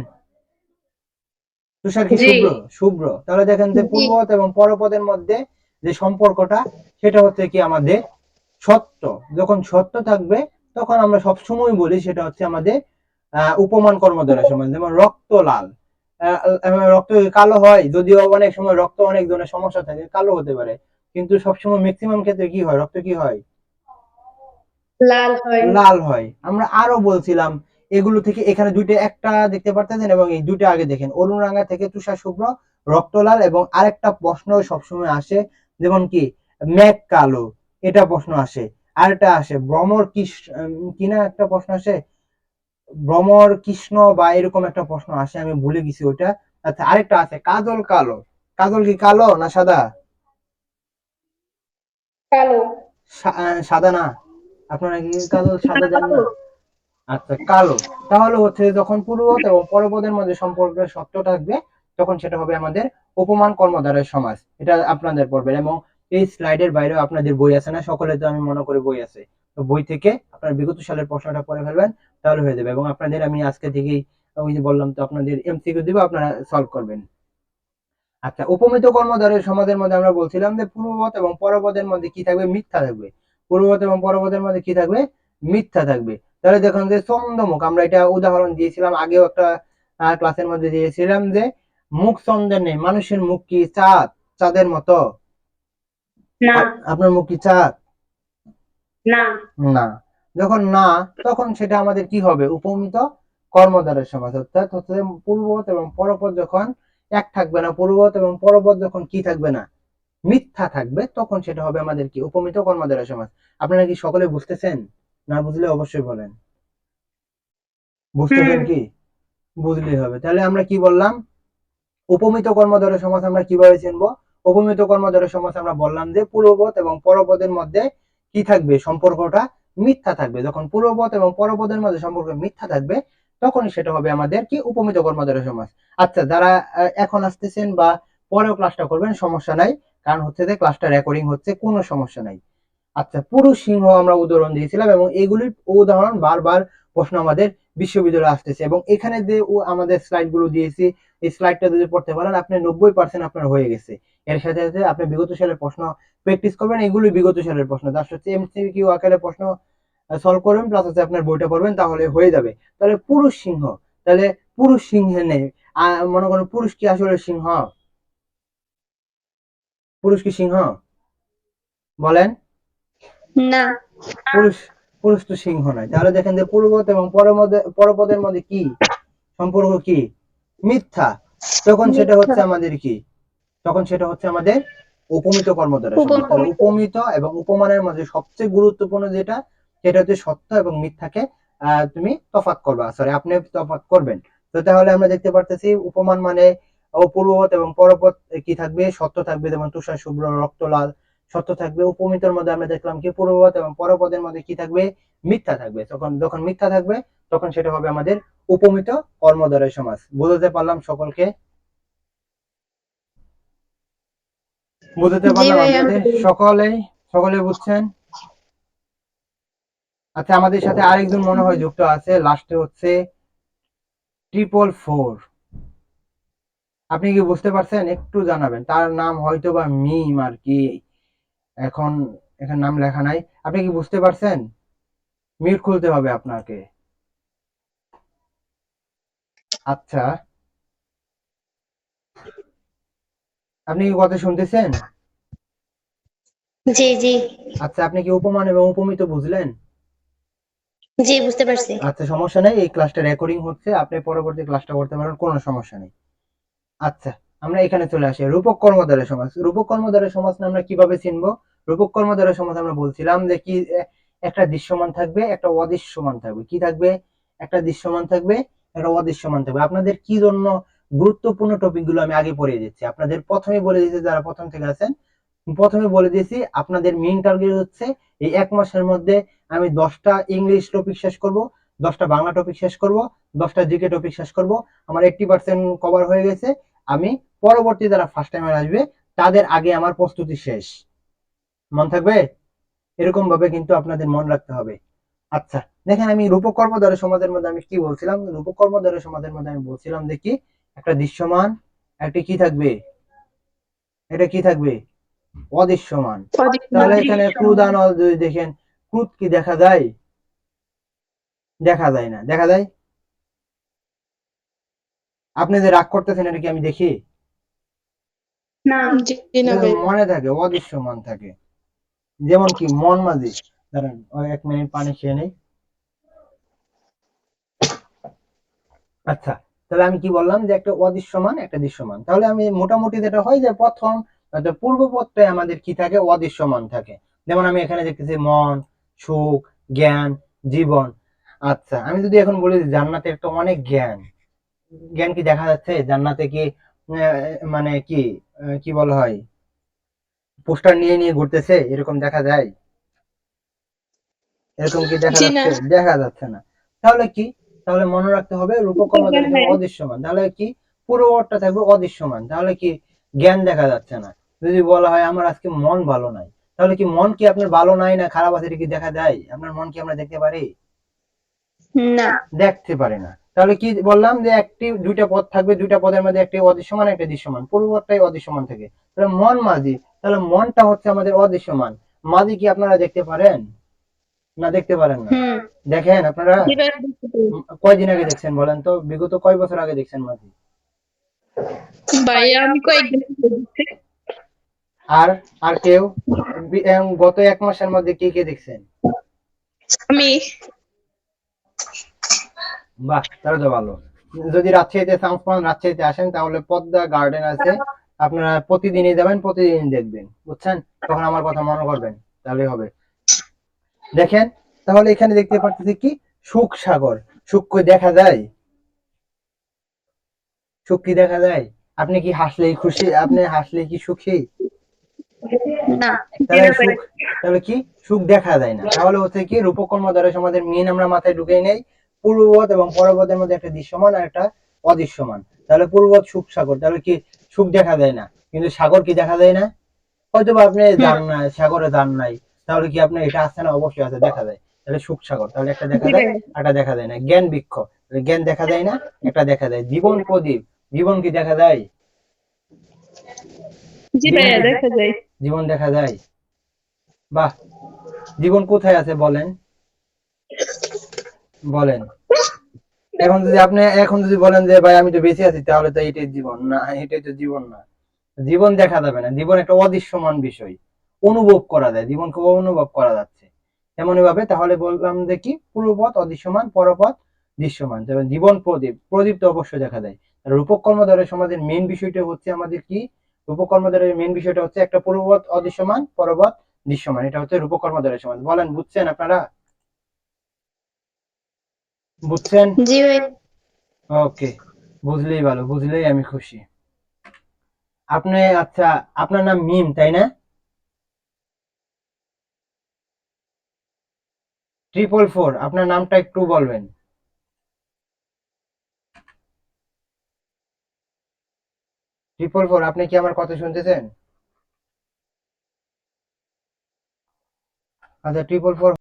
তুষার কি জি। শুভ্র? শুভ্র। তাহলে দেখেন যে জি। পূর্বপদ এবং পরপদের মধ্যে যে সম্পর্কটা, সেটা হচ্ছে কি আমাদের সত্য। যখন সত্য থাকবে তখন আমরা সবসময় বলি সেটা হচ্ছে আমাদের উপমান কর্মধারয় সমাস। যেমন রক্ত লাল, রক্ত কালো হয়, যদিও অনেক সময় রক্ত অনেক ধরনের সমস্যা থাকে, কালো হতে পারে, কিন্তু সবসময় ম্যাক্সিমাম ক্ষেত্রে কি হয়, রক্ত কি হয়? লাল হয়। লাল হয়। আমরা আরো বলছিলাম এগুলো থেকে, এখানে দুইটা একটা দেখতে পারতেছেন, এবং এই দুইটা আগে দেখেন, অরুণ রাঙা থেকে তুষার শুভ্র, রক্তলাল, এবং আরেকটা প্রশ্ন সবসময় আসে, যেমন কি মেঘ কালো, এটা প্রশ্ন আসে। আরেকটা আসে ভ্রমর কিনা একটা প্রশ্ন আসে, ভ্রমর কৃষ্ণ বা এরকম একটা প্রশ্ন আসে, আমি ভুলে গেছি ওটা। আচ্ছা, আরেকটা আছে কাজল কালো, কাজল কি কালো না সাদা? কালো। সাদা না? আপনারা কি কাজল সাদা জান কালো। না? আচ্ছা, কালো। তাহলে হচ্ছে যখন পূর্বপদ এবং পরপদের মধ্যে সম্পর্কের সত্য থাকবে, তখন সেটা হবে আমাদের উপমান কর্মধারয় সমাস। এটা আপনাদের পড়বেন। এবং এই স্লাইডের বাইরেও আপনাদের বই আছে না সকলে? তো আমি মনে করি বই আছে। তো বই থেকে আপনার বিগত সালের প্রশ্নটা পড়ে ফেলবেন, তাহলে হয়ে যাবে। এবং আপনাদের আমি আজকে থেকেই, ওই যে বললাম তো, আপনাদের এমসিকিউ দিব, আপনারা সলভ করবেন। আচ্ছা, উপমিত কর্মধারয় সমাজের মধ্যে আমরা বলছিলাম যে পূর্বপদ এবং পরপদের মধ্যে কি থাকবে? মিথ্যা থাকবে। পূর্বপদ এবং পরপদের মধ্যে কি থাকবে? মিথ্যা থাকবে। তাহলে দেখুন যে চন্দ্রমুখ, আমরা এটা উদাহরণ দিয়েছিলাম আগেও একটা ক্লাসের মধ্যে দিয়েছিলাম যে মুখ চন্দ্রের নেই, মানুষের মুখ কি চাঁদ, চাঁদের মতো? না। আপনার মুখ কি চাঁদ? না। না। যখন না, তখন সেটা আমাদের কি হবে? উপমিত কর্মধারয় সমাস। অর্থাৎ হচ্ছে পূর্বপদ এবং পরপদ যখন এক থাকবে না, পূর্বপদ এবং পরপদ যখন কি থাকবে না, মিথ্যা থাকবে, তখন সেটা হবে আমাদের কি? উপমিত কর্মধারয় সমাস। আপনারা কি সকলে বুঝতেছেন? না বুঝলে অবশ্যই বলেন। বুঝতেছেন হুম। কি? বুঝলেই হবে। তাহলে আমরা কি বললাম, উপমিত কর্মধারয় সমাস আমরা কিভাবে চিনবো? উপমিত কর্মধারয় সমাস আমরা বললাম যে পূর্বপদ এবং পরপদের মধ্যে কি থাকবে, সম্পর্কটা মিথ্যা থাকবে। যখন পূর্বপদ এবং পরপদের মধ্যে সম্পর্ক মিথ্যা থাকবে তখনই সেটা হবে আমাদের কি, উপমিত কর্মধারয় সমাস। আচ্ছা, যারা এখন আসতেছেন বা পরেও ক্লাসটা করবেন সমস্যা নাই, কারণ হচ্ছে যে ক্লাসটা রেকর্ডিং হচ্ছে, কোনো সমস্যা নাই। আচ্ছা, পুরুষ সিংহ আমরা উদাহরণ দিয়েছিলাম এবং এগুলির উদাহরণ বারবার প্রশ্ন আমাদের বিশ্ববিদ্যালয়ে আসতেছে, এবং এখানে যে আমাদের স্লাইড গুলো দিয়েছি, এই স্লাইডটা যদি পড়তে পারেন আপনি 90% আপনার হয়ে গেছে। এর সাথে সাথে আপনি বিগত সালের প্রশ্ন প্র্যাকটিস করবেন, এগুলি বিগত সালের প্রশ্ন, তার সাথে এমসিকিউ আকারে প্রশ্ন সলভ করবেন, প্লাস হচ্ছে আপনার বইটা পড়বেন, তাহলে হয়ে যাবে। তাহলে পুরুষ সিংহ, তাহলে পুরুষ সিংহে নেই, মনে করেন পুরুষ কি আসলে সিংহ? পুরুষ কি সিংহ? বলেন। না। পুরুষ, পুরুষ তো সিংহ নয়। তাহলে দেখেন যে পূর্বপদ এবং পরপদের মধ্যে কি সম্পর্ক, কি মিথ্যা, তখন সেটা হচ্ছে আমাদের কি, তখন সেটা হচ্ছে আমাদের উপমিত কর্মধারয় সমাস। তাহলে উপমিত এবং উপমানের মধ্যে সবচেয়ে গুরুত্বপূর্ণ যেটা, সেটা হচ্ছে সত্য এবং মিথ্যাকে তুমি তফাৎ করবা, সরি আপনি তফাৎ করবেন। তো তাহলে আমরা দেখতে পারতেছি উপমান মানে পূর্বপদ এবং পরপদ কি থাকবে, সত্য থাকবে, যেমন তুষার শুভ্র রক্ত লাল, সত্য থাকবে। উপমিতর মধ্যে আমরা দেখলাম কি, পূর্বপদ এবং পরপদের মধ্যে কি থাকবে, মিথ্যা থাকবে। তখন যখন মিথ্যা থাকবে তখন সেটা হবে আমাদের উপমিত কর্মধারয় সমাস। বুঝতে পারলাম সকলকে? বুঝতে জি পারলাম ভাইয়া। আপনাদের সকলেই? সকলে বুঝছেন? আচ্ছা, আমাদের সাথে আরেকজন মনে হয় যুক্ত আছে, লাস্টে হচ্ছে 444। আপনি কি বুঝতে পারছেন? একটু জানাবেন। তার নাম হয়তো বা মিম আর কি, এখন এখানে নাম লেখা নাই। আপনি কি বুঝতে পারছেন? মিউট খুলতে হবে আপনাকে। আচ্ছা, আপনি কি কথা শুনতেছেন? জি জি। আচ্ছা, আপনি কি উপমান এবং উপমিত বুঝলেন? জি বুঝতে পারছি। আচ্ছা, সমস্যা নেই, এই ক্লাসটা রেকর্ডিং হচ্ছে, আপনি পরবর্তী ক্লাসটা করতে পারেন, কোনো সমস্যা নেই। আচ্ছা, আমরা এখানে চলে আসি রূপক কর্মধারয় সমাস। রূপক কর্মধারয় সমাস আমরা কিভাবে চিনবো? রূপক কর্মধারয় সমাস আমরা বলছিলাম যে কি, একটা দৃশ্যমান থাকবে, একটা অদৃশ্যমান থাকবে। কি থাকবে? একটা দৃশ্যমান থাকবে, একটা অদৃশ্যমান থাকবে। আপনাদের কি জন্য গুরুত্বপূর্ণ টপিক গুলো আমি আগে পড়িয়ে দিচ্ছি, আপনাদের প্রথমে বলে দিচ্ছি, যারা প্রথম থেকে আছেন প্রথমে বলে দিয়েছি, আপনাদের মেইন টার্গেট হচ্ছে এই 1 মাসের মধ্যে আমি 10টা ইংলিশ টপিক শেষ করব, 10টা বাংলা টপিক শেষ করব, 10টা জিকে টপিক শেষ করব। আমার 80% কভার হয়ে গেছে। আমি পরবর্তী যারা ফার্স্ট টাইমার আসবে তাদের আগে আমার প্রস্তুতি শেষ। মন থাকবে? এরকম ভাবে কিন্তু আপনাদের মন রাখতে হবে। আচ্ছা, দেখেন আমি রূপক কর্মধারয় সমাজের মধ্যে আমি কি বলছিলাম, রূপক কর্মধারয় সমাজের মধ্যে আমি বলছিলাম যে কি, একটা দৃশ্যমান, একটা কি থাকবে, এটা কি থাকবে, অদৃশ্যমান। তাহলে এখানে ক্রুদ আনল যদি দেখেন, ক্রুদ কি দেখা যায়? দেখা যায় না। দেখা যায়? আপনি যে রাগ করতেছেন এটা কি আমি দেখি? না। জি না এটা তো ভাই। মনে থাকে, অদৃশ্যমান থাকে। যেমন কি মন মাঝি, দাঁড়ান ওই 1 মিনিট পানি খেয়ে নেই। আচ্ছা, তাহলে আমি কি বললাম যে একটা অদৃশ্যমান একটা দৃশ্যমান। তাহলে আমি মোটামুটি যেটা হয় যে প্রথম পূর্বপদটাই আমাদের কি থাকে, অদৃশ্যমান থাকে। যেমন আমি এখানে দেখতেছি মন, সুখ, জ্ঞান, জীবন। আচ্ছা, আমি যদি এখন বলি জান্নাতে একটা অনেক জ্ঞান, জ্ঞান কি দেখা যাচ্ছে জান্নাতে? কি মানে কি কি বলা হয়, পোস্টার নিয়ে নিয়ে ঘুরতেছে এরকম দেখা যায়? এরকম কি দেখা জি না। যাচ্ছে? দেখা যাচ্ছে না। তাহলে কি, তাহলে মনে রাখতে হবে রূপক কর্মধারয় থাকবে অদৃশ্যমান। তাহলে কি, পূর্ববর্তটা থাকবে অদৃশ্যমান। তাহলে কি, জ্ঞান দেখা যাচ্ছে না। যদি বলা হয় আমার আজকে মন ভালো নাই, তাহলে কি মন কি আপনার ভালো নাই না খারাপ আছে এটা কি দেখা যায়? আপনার মন কি আমরা দেখতে পারি? না। দেখতে পারি না। তাহলে কি বললাম যে একটি দুইটা পদ থাকবে, দুইটা পদের মধ্যে একটি অদৃশ্যমান একটা দৃশ্যমান, পূর্বপদটাই অদৃশ্যমান থাকে। তাহলে মন মাঝি, তাহলে মনটা হচ্ছে আমাদের অদৃশ্যমান। মাঝি কি আপনারা দেখতে পারেন না দেখতে পারেন না? হুম। দেখেন আপনারা? জি ভাই বুঝতে পারি। কয়দিন আগে দেখছেন বলেন তো, বিগত কয় বছর আগে দেখছেন মাঝি? ভাইয়া আমি কয়েকদিন আগে দেখছি। আর আর কেউ গত 1 মাসের মধ্যে কে কে দেখছেন? আমি। বাহ, তাহলে তো ভালো। যদি রাজশাহীতে চান্স পান, রাজশাহীতে আসেন, তাহলে পদ্মা গার্ডেন আছে, আপনারা প্রতিদিনই যাবেন, প্রতিদিন দেখবেন, বুঝছেন? তখন আমার কথা মনে করবেন, তাহলে হবে। দেখেন, তাহলে এখানে দেখতে পাচ্ছি কি, সুখ সাগর। সুখ কই দেখা যায়? সুখ কি দেখা যায়? আপনি কি হাসলেই খুশি, আপনি হাসলে কি সুখী? না। জি তাহলে ব্যাপারে। সুখ, তাহলে কি সুখ দেখা যায় না, তাহলে হচ্ছে কি রূপক কর্মদ্বারা সমাজের মেন আমরা মাথায় ঢুকেই নেই পূর্ববৎ এবং পরবতের মধ্যে একটা দৃশ্যমান আর একটা অদৃশ্যমান। তাহলে পূর্ববৎ সুখ সাগর, তাহলে কি সুখ দেখা যায় না, কিন্তু সাগর কি দেখা যায় না? হয়তো বা আপনি হুম। যান না সাগরে, যান নাই, তাহলে কি আপনার এটা আছে না? অবশ্যই আছে, দেখা যায়। তাহলে সুখ সাগর, তাহলে একটা দেখা জি যায়, ভাইয়া। একটা দেখা যায় না। জ্ঞান বৃক্ষ, তাহলে জ্ঞান দেখা যায় না, একটা দেখা যায়। জীবন প্রদীপ, জীবন কি দেখা যায়? জি জীবন ভাইয়া কি, দেখা যায়। জীবন দেখা যায়? বাহ, জীবন কোথায় আছে বলেন, বলেন। এখন যদি আপনি এখন যদি বলেন যে ভাই আমি তো বেঁচে আছি, তাহলে তো এটাই জীবন না, এটাই তো জীবন না। জীবন দেখা যাবে না, জীবন একটা অদৃশ্যমান বিষয়, অনুভব করা যায়, জীবনকে অনুভব করা যাচ্ছে। তেমনি ভাবে তাহলে বললাম যে কি পূর্বপথ অদৃশ্যমান, পরপথ দৃশ্যমান। যেমন জীবন প্রদীপ, প্রদীপ তো অবশ্যই দেখা যায়। আর রূপক কর্মদ্বারের সমাজের মেন বিষয়টা হচ্ছে আমাদের কি, রূপক কর্মদ্বারের মেন বিষয়টা হচ্ছে একটা পূর্বপথ অদৃশ্যমান, পরপথ দৃশ্যমান, এটা হচ্ছে রূপক কর্মদ্বারের সমাজ। বলেন বুঝছেন আপনারা? বুঝছেন? জি ভাই। ওকে, বুঝলেই ভালো, বুঝলেই আমি খুশি। আপনি আচ্ছা, আপনার নাম মিম তাই না? 444, আপনার নামটা একটু বলবেন। 444, আপনি কি আমার কথা শুনতেছেন? আচ্ছা 444,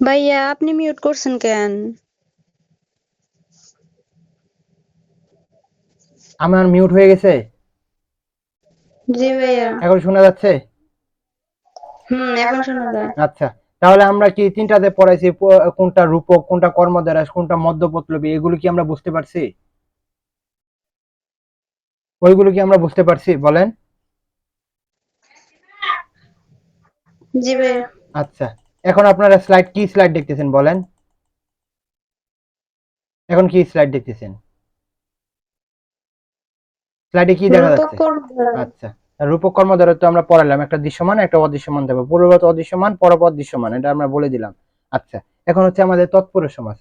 ভাইয়া আপনি মিউট করছেন কেন? আমার মিউট হয়ে গেছে? জি ভাইয়া। এখন শোনা যাচ্ছে? এখন শোনা যায়। আচ্ছা, তাহলে আমরা কি তিনটাতে পড়াইছি, কোনটা রূপক, কোনটা কর্মদ্বারা, কোনটা মধ্যপটলবী, এগুলো কি আমরা বুঝতে পারছি? ওইগুলো কি আমরা বুঝতে পারছি বলেন? জি ভাইয়া। আচ্ছা, এখন আপনারা স্লাইড, কি স্লাইড দেখতেছেন বলেন? এখন কি স্লাইড দেখতেছেন? স্লাইডে কি দেখা রূপক যাচ্ছে? কর্মদ্বারা। আচ্ছা, রূপক কর্মদ্বারা তো আমরা পড়ালাম, একটা দৃশ্যমান একটা অদৃশ্যমান দেবো, পূর্ববৎ অদৃশ্যমান, পরপথ দৃশ্যমান, এটা আমরা বলে দিলাম। আচ্ছা, এখন হচ্ছে আমাদের তৎপুরুষ সমাজ।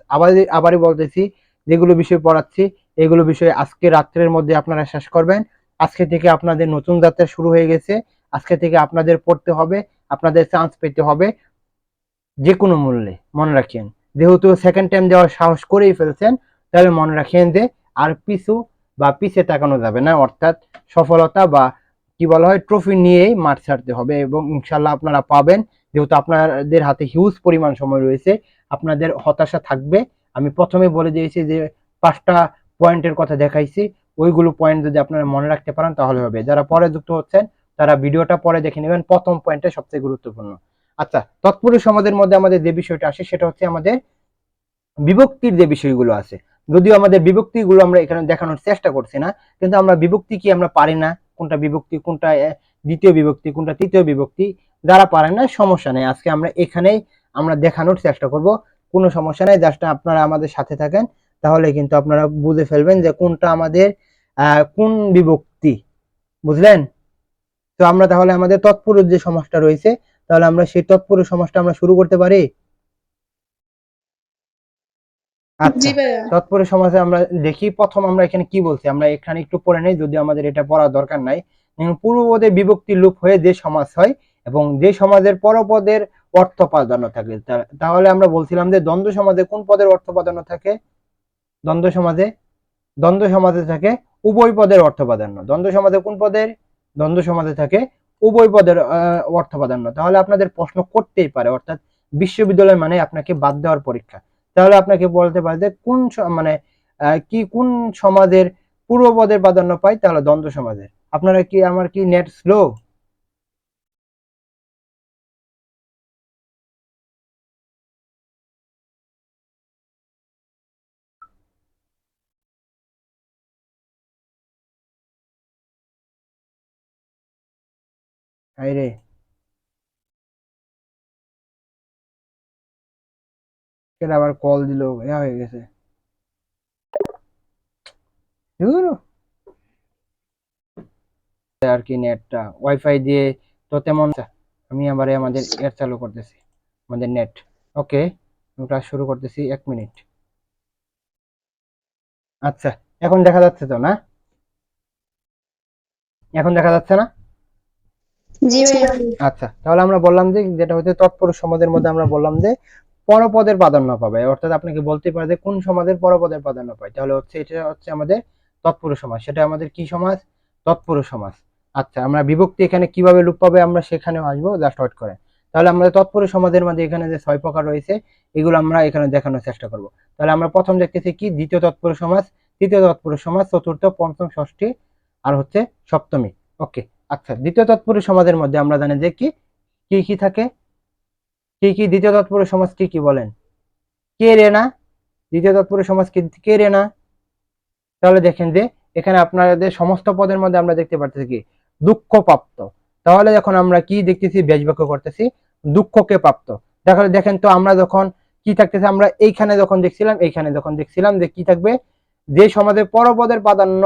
আবারই বলতেছি, যেগুলো বিষয় পড়াচ্ছি এগুলো বিষয়ে আজকে রাত্রের মধ্যে আপনারা শেষ করবেন। আজকে থেকে আপনাদের নতুন যাত্রা শুরু হয়ে গেছে। আজকে থেকে আপনাদের পড়তে হবে, আপনাদের চান্স পেতে হবে যে কোনো মূল্যে। মনে রাখেন, যেহেতু সেকেন্ড টাইম দেওয়ার সাহস করেই ফেলছেন, তাহলে মনে রাখেন যে আর পিছে তাকানো যাবে না, অর্থাৎ সফলতা বা কি বলা হয় ট্রফি নিয়েই মাঠ ছাড়তে হবে, এবং ইনশাল্লাহ আপনারা পাবেন। যেহেতু আপনাদের হাতে হিউজ পরিমাণ সময় রয়েছে, আপনাদের হতাশা থাকবে। আমি প্রথমে বলে দিয়েছি যে 5টা পয়েন্টের কথা দেখাইছি, ওইগুলো পয়েন্ট যদি আপনারা মনে রাখতে পারেন তাহলে হবে। যারা পরে যুক্ত হচ্ছেন তারা ভিডিওটা পরে দেখে নেবেন, প্রথম পয়েন্টটা সবচেয়ে গুরুত্বপূর্ণ। আচ্ছা, তৎপুরুষ সমাজের মধ্যে আমাদের যে বিষয়টা আসে সেটা হচ্ছে আমাদের বিভক্তির যে বিষয়গুলো আছে। যদিও আমাদের বিভক্তিগুলো আমরা এখানে দেখানোর চেষ্টা করছি না, কিন্তু আমরা বিভক্তি কি আমরা পারি না, কোনটা বিভক্তি, কোনটা দ্বিতীয় বিভক্তি, কোনটা তৃতীয় বিভক্তি, যারা পারেন না সমস্যা নেই, আজকে আমরা এখানেই আমরা দেখানোর চেষ্টা করব। কোনো সমস্যা নেই, জাস্ট আপনারা আমাদের সাথে থাকেন, তাহলে কিন্তু আপনারা বুঝে ফেলবেন যে কোনটা আমাদের কোন বিভক্তি, বুঝলেন? তো আমরা তাহলে আমাদের তৎপুরুষ যে সমাজটা রয়েছে, তাহলে আমরা সেই তৎপুরুষ সমাজটা আমরা শুরু করতে পারি। জি আচ্ছা, ভাইয়া। তৎপরে সমাজে আমরা দেখি, প্রথম আমরা এখানে কি বলছি, আমরা এখানে একটু পড়ে নেই, যদি আমাদের এটা পড়ার দরকার নাই। পূর্বপদে বিভক্তি লোপ হয়ে যে সমাজ হয় এবং যে সমাজের পরপদের অর্থ প্রাধান্য থাকে, তাহলে আমরা বলছিলাম যে দ্বন্দ্ব সমাজে কোন পদের অর্থ প্রাধান্য থাকে? দ্বন্দ্ব সমাজে, দ্বন্দ্ব সমাজে থাকে উভয় পদের অর্থ প্রাধান্য। দ্বন্দ্ব সমাজে কোন পদের? দ্বন্দ্ব সমাজে থাকে উভয় পদের অর্থ প্রাধান্য। তাহলে আপনাদের প্রশ্ন করতেই পারে, অর্থাৎ বিশ্ববিদ্যালয় মানে আপনাকে বাদ দেওয়ার পরীক্ষা। তাহলে আপনাকে বলতে পারে যে মানে কি কোন সমাজের পূর্ব পদের প্রাধান্য পায়, তাহলে দ্বন্দ্ব সমাজের। আপনারা কি, আমার কি নেট স্লো? হাই রে, কেন আবার কল দিল, হয়ে গেছে। ধুর, আর কি নেটটা ওয়াইফাই দিয়ে তো তেমন। আমি আবার আমাদের এয়ার চালু করতেছি, আমাদের নেট। ওকে, ক্লাস শুরু করতেছি, 1 মিনিট। আচ্ছা, এখন দেখা যাচ্ছে তো না? এখন দেখা যাচ্ছে না? জি ভাইয়া। আচ্ছা, তাহলে আমরা বললাম যে যেটা হচ্ছে তৎপুরুষ সমাজের মধ্যে আমরা বললাম যে পরপদের প্রাধান্য পাবে, অর্থাৎ আপনাকে বলতে পারে যে কোন সমাজের পরপদের প্রাধান্য পায়, তাহলে হচ্ছে এটা হচ্ছে আমাদের তৎপুরুষ সমাজ। সেটা আমাদের কি সমাজ? তৎপুরুষ সমাজ। আচ্ছা, আমরা বিভক্তি এখানে কিভাবে লোপ পাবে আমরা সেখানেও আসবো, জাস্ট ওয়েট করে। তাহলে আমরা তৎপুরুষ সমাজের মধ্যে এখানে যে 6 প্রকার রয়েছে এগুলো আমরা এখানে দেখানোর চেষ্টা করব। তাহলে আমরা প্রথম দেখতেছি কি, দ্বিতীয় তৎপুরুষ সমাজ, তৃতীয় তৎপুরুষ সমাজ, চতুর্থ, পঞ্চম, ষষ্ঠী আর হচ্ছে সপ্তমী। ওকে। আচ্ছা, দ্বিতীয় তৎপুরুষ সমাজের মধ্যে আমরা জানি যে কি কি কি থাকে, কি কি দ্বিতীয় তৎপুরুষ সমাজ কি কি বলেন? কে রে না? দ্বিতীয় তৎপুরুষ সমাজ কি কে রে না? তাহলে দেখেন যে এখানে আপনাদের সমস্ত পদের মধ্যে আমরা দেখতে পাচ্ছি কি দুঃখ প্রাপ্ত। তাহলে যখন আমরা কি দেখতেছি, ব্যাস বাক্য করতেছি দুঃখকে প্রাপ্ত। তাহলে দেখেন তো আমরা যখন কি থাকতেছে, আমরা এইখানে যখন দেখছিলাম, এইখানে যখন দেখছিলাম যে কি থাকবে, যে সমাজে পরপদের প্রাধান্য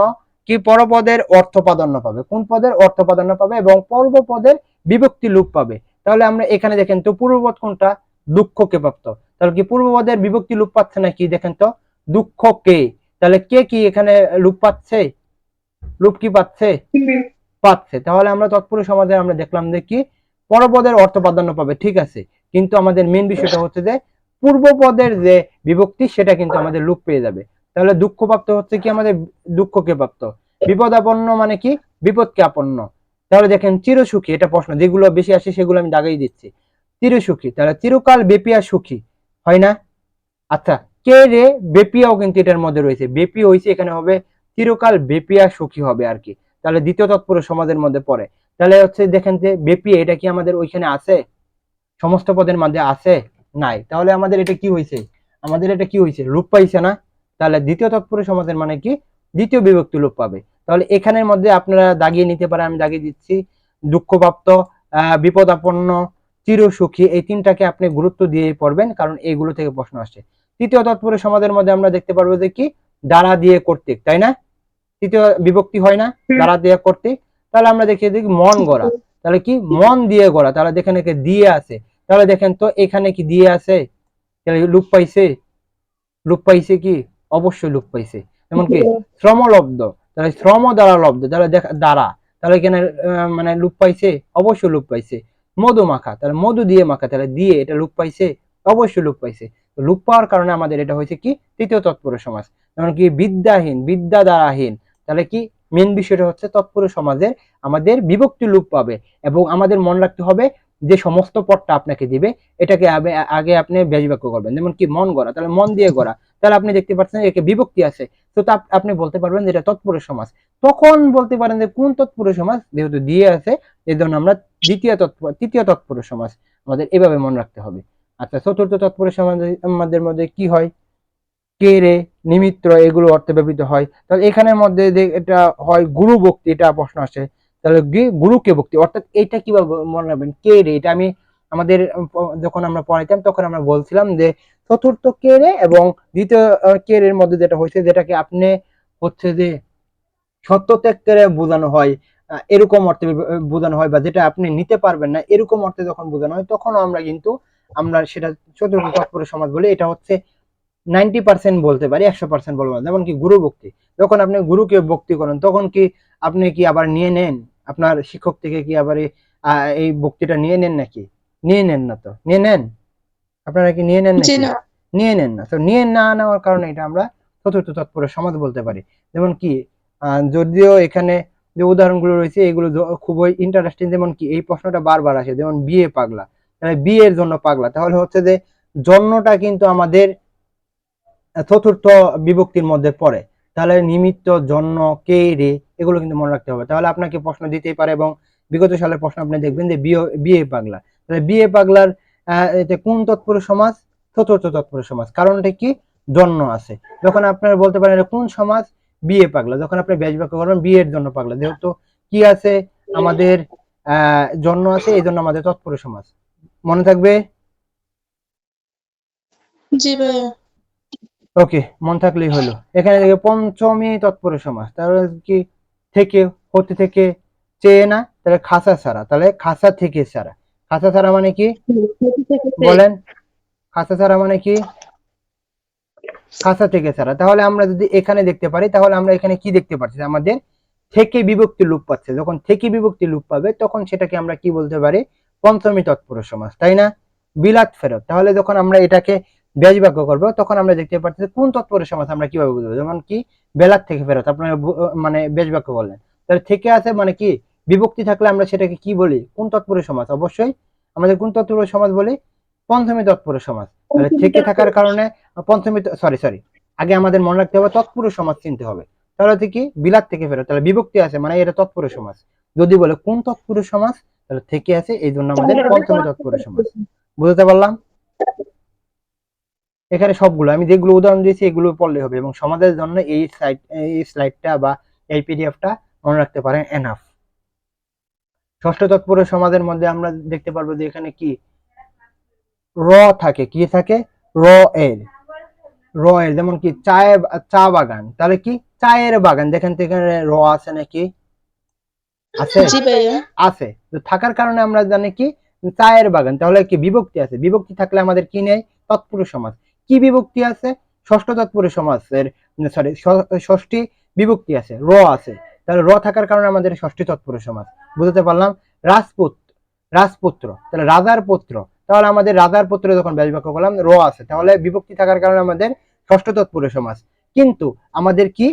কি পরপদের অর্থ প্রাধান্য পাবে, কোন পদের অর্থ প্রাধান্য পাবে এবং পূর্বপদের বিভক্তি লোপ পাবে। তাহলে আমরা এখানে দেখেন তো পূর্বপদ কোনটা? দুঃখকে প্রাপ্ত। তাহলে কি পূর্বপদের বিভক্তি লোপ পাচ্ছে না? কি দেখেন তো, দুঃখকে। তাহলে কে কি এখানে লোপ পাচ্ছে? লোপ কি পাচ্ছে? পাচ্ছে। তাহলে আমরা তৎপুরুষ সমাজে আমরা দেখলাম যে কি পরপদের অর্থ প্রাধান্য পাবে, ঠিক আছে, কিন্তু আমাদের মেন বিষয়টা হচ্ছে যে পূর্বপদের যে বিভক্তি সেটা কিন্তু আমাদের লোপ পেয়ে যাবে। তাহলে দুঃখপ্রাপ্ত হচ্ছে কি আমাদের দুঃখকে প্রাপ্ত, বিপদাপন্ন মানে কি বিপদকে আপন্ন। তাহলে দেখেন চিরসুখী, এটা প্রশ্ন যেগুলো বেশি আসে সেগুলো আমি দাগাই দিচ্ছি। চিরসুখী, তাহলে চিরকাল বেপিয়া সুখী হয় না? আচ্ছা, কে রে বেপিয়াও কিন্তু এটার মধ্যে রয়েছে, বেপি হয়েছে এখানে হবে চিরকাল বেপিয়া সুখী হবে আর কি। তাহলে দ্বিতীয় তৎপুরুষ সমাজের মধ্যে পড়ে। তাহলে হচ্ছে দেখেন যে বেপিয়া এটা কি আমাদের ওইখানে আছে? সমস্ত পদের মধ্যে আছে? নাই। তাহলে আমাদের এটা কি হয়েছে? আমাদের এটা কি হয়েছে? লোপ পাইছে না? তাহলে দ্বিতীয় তৎপুরুষ সমাজের মানে কি দ্বিতীয় বিভক্তি লোপ পাবে। তাহলে এখানের মধ্যে আপনারা দাগিয়ে নিতে পারেন, আমি দাগিয়ে দিচ্ছি। দুঃখপ্রাপ্ত, বিপদাপন্ন, চিরসুখী, এই তিনটাকে আপনি গুরুত্ব দিয়ে পড়বেন, কারণ এইগুলো থেকে প্রশ্ন আসে। তৃতীয় তৎপুরুষ সমাজের মধ্যে আমরা দেখতে পারবো যে কি দ্বারা দিয়ে কর্তৃক, তাই না? তৃতীয় বিভক্তি হয় না দ্বারা দিয়ে কর্তৃক। তাহলে আমরা দেখি মন গড়া, তাহলে কি মন দিয়ে গড়া। তাহলে দেখেন একে দিয়ে আছে, তাহলে দেখেন তো এখানে কি দিয়ে আছে? তাহলে লোপ পাইছে? লোপ পাইছে কি? অবশ্যই লোপ পাইছে। যেমন কি শ্রমলব্ধ, তাহলে শ্রম দ্বারা লব্ধ, তাহলে দ্বারা, তাহলে এখানে মানে লোপ পাইছে? অবশ্যই লোপ পাইছে। মধু মাখা, তাহলে মধু দিয়ে মাখা, তাহলে দিয়ে, এটা লোপ পাইছে? অবশ্যই লোপ পাইছে। লোপ পাওয়ার কারণে আমাদের এটা হয়েছে কি তৃতীয় তৎপুরুষ সমাজ। যেমন কি বিদ্যাহীন, বিদ্যা দ্বারাহীন, তাহলে কি মেন বিষয়টা হচ্ছে তৎপুরুষ সমাজে আমাদের বিভক্তি লোপ পাবে। এবং আমাদের মনে রাখতে হবে যে সমস্ত পদটা আপনাকে দিবে এটাকে আগে আপনি ব্যাস বাক্য করবেন। যেমন কি মন গড়া, তাহলে মন দিয়ে গড়া, তাহলে আপনি দেখতে পাচ্ছেন একে বিভক্তি আছে, তো আপনি বলতে পারবেন যে এটা তৎপুরুষ সমাজ। তখন বলতে পারেন যে কোন তৎপুরুষ সমাজ, যেহেতু দিয়ে আছে এই জন্য আমরা তৃতীয় তৎপুরুষ সমাজ আমাদের এভাবে মনে রাখতে হবে। আচ্ছা, চতুর্থ তৎপুরুষ সমাজের মধ্যে কি হয়? কে রে, নিমিত্ত, এগুলো অর্থে ব্যবহৃত হয়। তাহলে এখানের মধ্যে যে এটা হয় গুরু ভক্তি, এটা প্রশ্ন আসে। তাহলে গুরুকে ভক্তি, অর্থাৎ এটা কিভাবে মনে রাখবেন? কে রে, এটা আমি আমাদের যখন আমরা পড়াইতাম তখন আমরা বলছিলাম যে চতুর্থ কে রে এবং দ্বিতীয় কে রের মধ্যে যেটা হয়েছে, যেটাকে আপনি হচ্ছে যে সত্য ত্যাগ করে বোঝানো হয়, এরকম অর্থে বোঝানো হয়, বা যেটা আপনি নিতে পারবেন না এরকম অর্থে যখন বোঝানো হয়, তখন আমরা কিন্তু আমরা সেটা চতুর্থ তৎপুরুষ সমাজ বলি। এটা হচ্ছে 90% বলতে পারি, 100% বলবো না। যেমন কি গুরু ভক্তি, যখন আপনি গুরুকে ভক্তি করেন তখন কি আপনি কি আবার নিয়ে নেন আপনার শিক্ষক থেকে, কি আবার এই ভক্তিটা নিয়ে নেন নাকি? নিয়ে নেন না তো, নিয়ে নেন? আপনারা কি নিয়ে নেন জি নাকি? না। নিয়ে নেন না। তো নিয়ে না নেওয়ার কারণে এটা আমরা চতুর্থ তৎপুরুষ সমাজ বলতে পারি। যেমন কি যদিও এখানে যে উদাহরণগুলো রয়েছে এগুলো খুবই ইন্টারেস্টিং। যেমন কি এই প্রশ্নটা বারবার আসে, যেমন বিয়ে পাগলা, তাহলে বিয়ের জন্য পাগলা, তাহলে হচ্ছে যে জন্মটা কিন্তু আমাদের চতুর্থ বিভক্তির মধ্যে পড়ে। তাহলে নিমিত্ত, জন্য, কে রে, এগুলো কিন্তু মনে রাখতে হবে। তাহলে আপনাকে প্রশ্ন দিতেই পারে, এবং বিগত সালের প্রশ্ন আপনি দেখবেন যে বিয়ে পাগলা, তাহলে বিয়ে পাগলার এতে কোন তৎপুরুষ সমাজ? চতুর্থ তৎপুরুষ সমাজ। কারণটা কি? জন্য আছে। যখন আপনারা বলতে পারেন কোন সমাজ? বিয়ে পাগলা, যখন আপনি ব্যাস বাক্য করবেন বিয়ের জন্য পাগলা, যেহেতু কি আছে আমাদের জন্য আছে, এই জন্য আমাদের তৎপুরুষ সমাজ। মনে থাকবে? জি ভাইয়া। ওকে, মন থাকলেই হলো। এখানে দেখে পঞ্চমী তৎপুরুষ সমাস, তাহলে কি থেকে, হতে থেকে, চেয়ে না, তাহলে খাসা ছাড়া, তাহলে খাসা থেকে ছাড়া। খাসা ছাড়া মানে কি বলেন? খাসা ছাড়া মানে কি? খাসা থেকে ছাড়া। তাহলে আমরা যদি এখানে দেখতে পারি, তাহলে আমরা এখানে কি দেখতে পাচ্ছি? আমাদের থেকে বিভক্তি লোপ পাচ্ছে। যখন থেকে বিভক্তি লোপ পাবে তখন সেটাকে আমরা কি বলতে পারি? পঞ্চমী তৎপুরুষ সমাস, তাই না? বিলাত ফেরত। তাহলে যখন আমরা এটাকে ব্যাজ বাক্য করবো তখন আমরা দেখতে পাচ্ছি যে কোন তৎপুরুষ সমাস আমরা কিভাবে বুঝবো। যেমন কি বেলাত থেকে ফেরত, আপনারা মানে ব্যাজ বাক্য বললেন, তাহলে থেকে আছে মানে কি বিভক্তি থাকলে আমরা সেটাকে কি বলি? কোন তৎপুরুষ সমাস? অবশ্যই আমাদের কোন তৎপুরুষ সমাস বলি? পঞ্চমী তৎপুরুষ সমাস। তাহলে থেকে থাকার কারণে পঞ্চমী, সরি সরি, আগে আমাদের মনে রাখতে হবে তৎপুরুষ সমাস চিনতে হবে। তাহলে হচ্ছে কি বিলাত থেকে ফেরত, তাহলে বিভক্তি আছে মানে এটা তৎপুরুষ সমাস। যদি বলে কোন তৎপুরুষ সমাস, তাহলে থেকে আছে, এই জন্য আমাদের পঞ্চমী তৎপুরুষ সমাস। বুঝতে পারলাম? এখানে সবগুলো আমি যেগুলো উদাহরণ দিয়েছি এগুলো পড়লে হবে, এবং সমাজের জন্য এই স্লাইডটা বা এই পিডিএফটা মনে রাখতে পারেন এনাফ। ষষ্ঠ তৎপুরুষ সমাজের মধ্যে আমরা দেখতে পারবো যে এখানে কি র থাকে, কি থাকে? র এর, র এর, যেমন কি চা বাগান, তাহলে কি চায়ের বাগান। দেখেন তো এখানে র আছে নাকি? আছে? জি ভাইয়া। আছে। তো থাকার কারণে আমরা জানি কি চায়ের বাগান, তাহলে কি বিভক্তি আছে। বিভক্তি থাকলে আমাদের কি নেই? তৎপুরুষ সমাস। কি বিভক্তি আছে? ষষ্ঠ তৎপুরুষ সমাসের, সরি, ষষ্ঠী বিভক্তি আছে, র আছে। তাহলে র থাকার কারণে আমাদের ষষ্ঠী তৎপুরুষ সমাস। বুঝতে পারলাম? রাজপুত্র, তাহলে রাজার পুত্র, তাহলে আমাদের রাজার পুত্র যখন ব্যাস বাক্য করলাম র আছে, তাহলে বিভক্তি থাকার কারণে আমাদের ষষ্ঠ তৎপুরুষ সমাস। কিন্তু আমাদের কি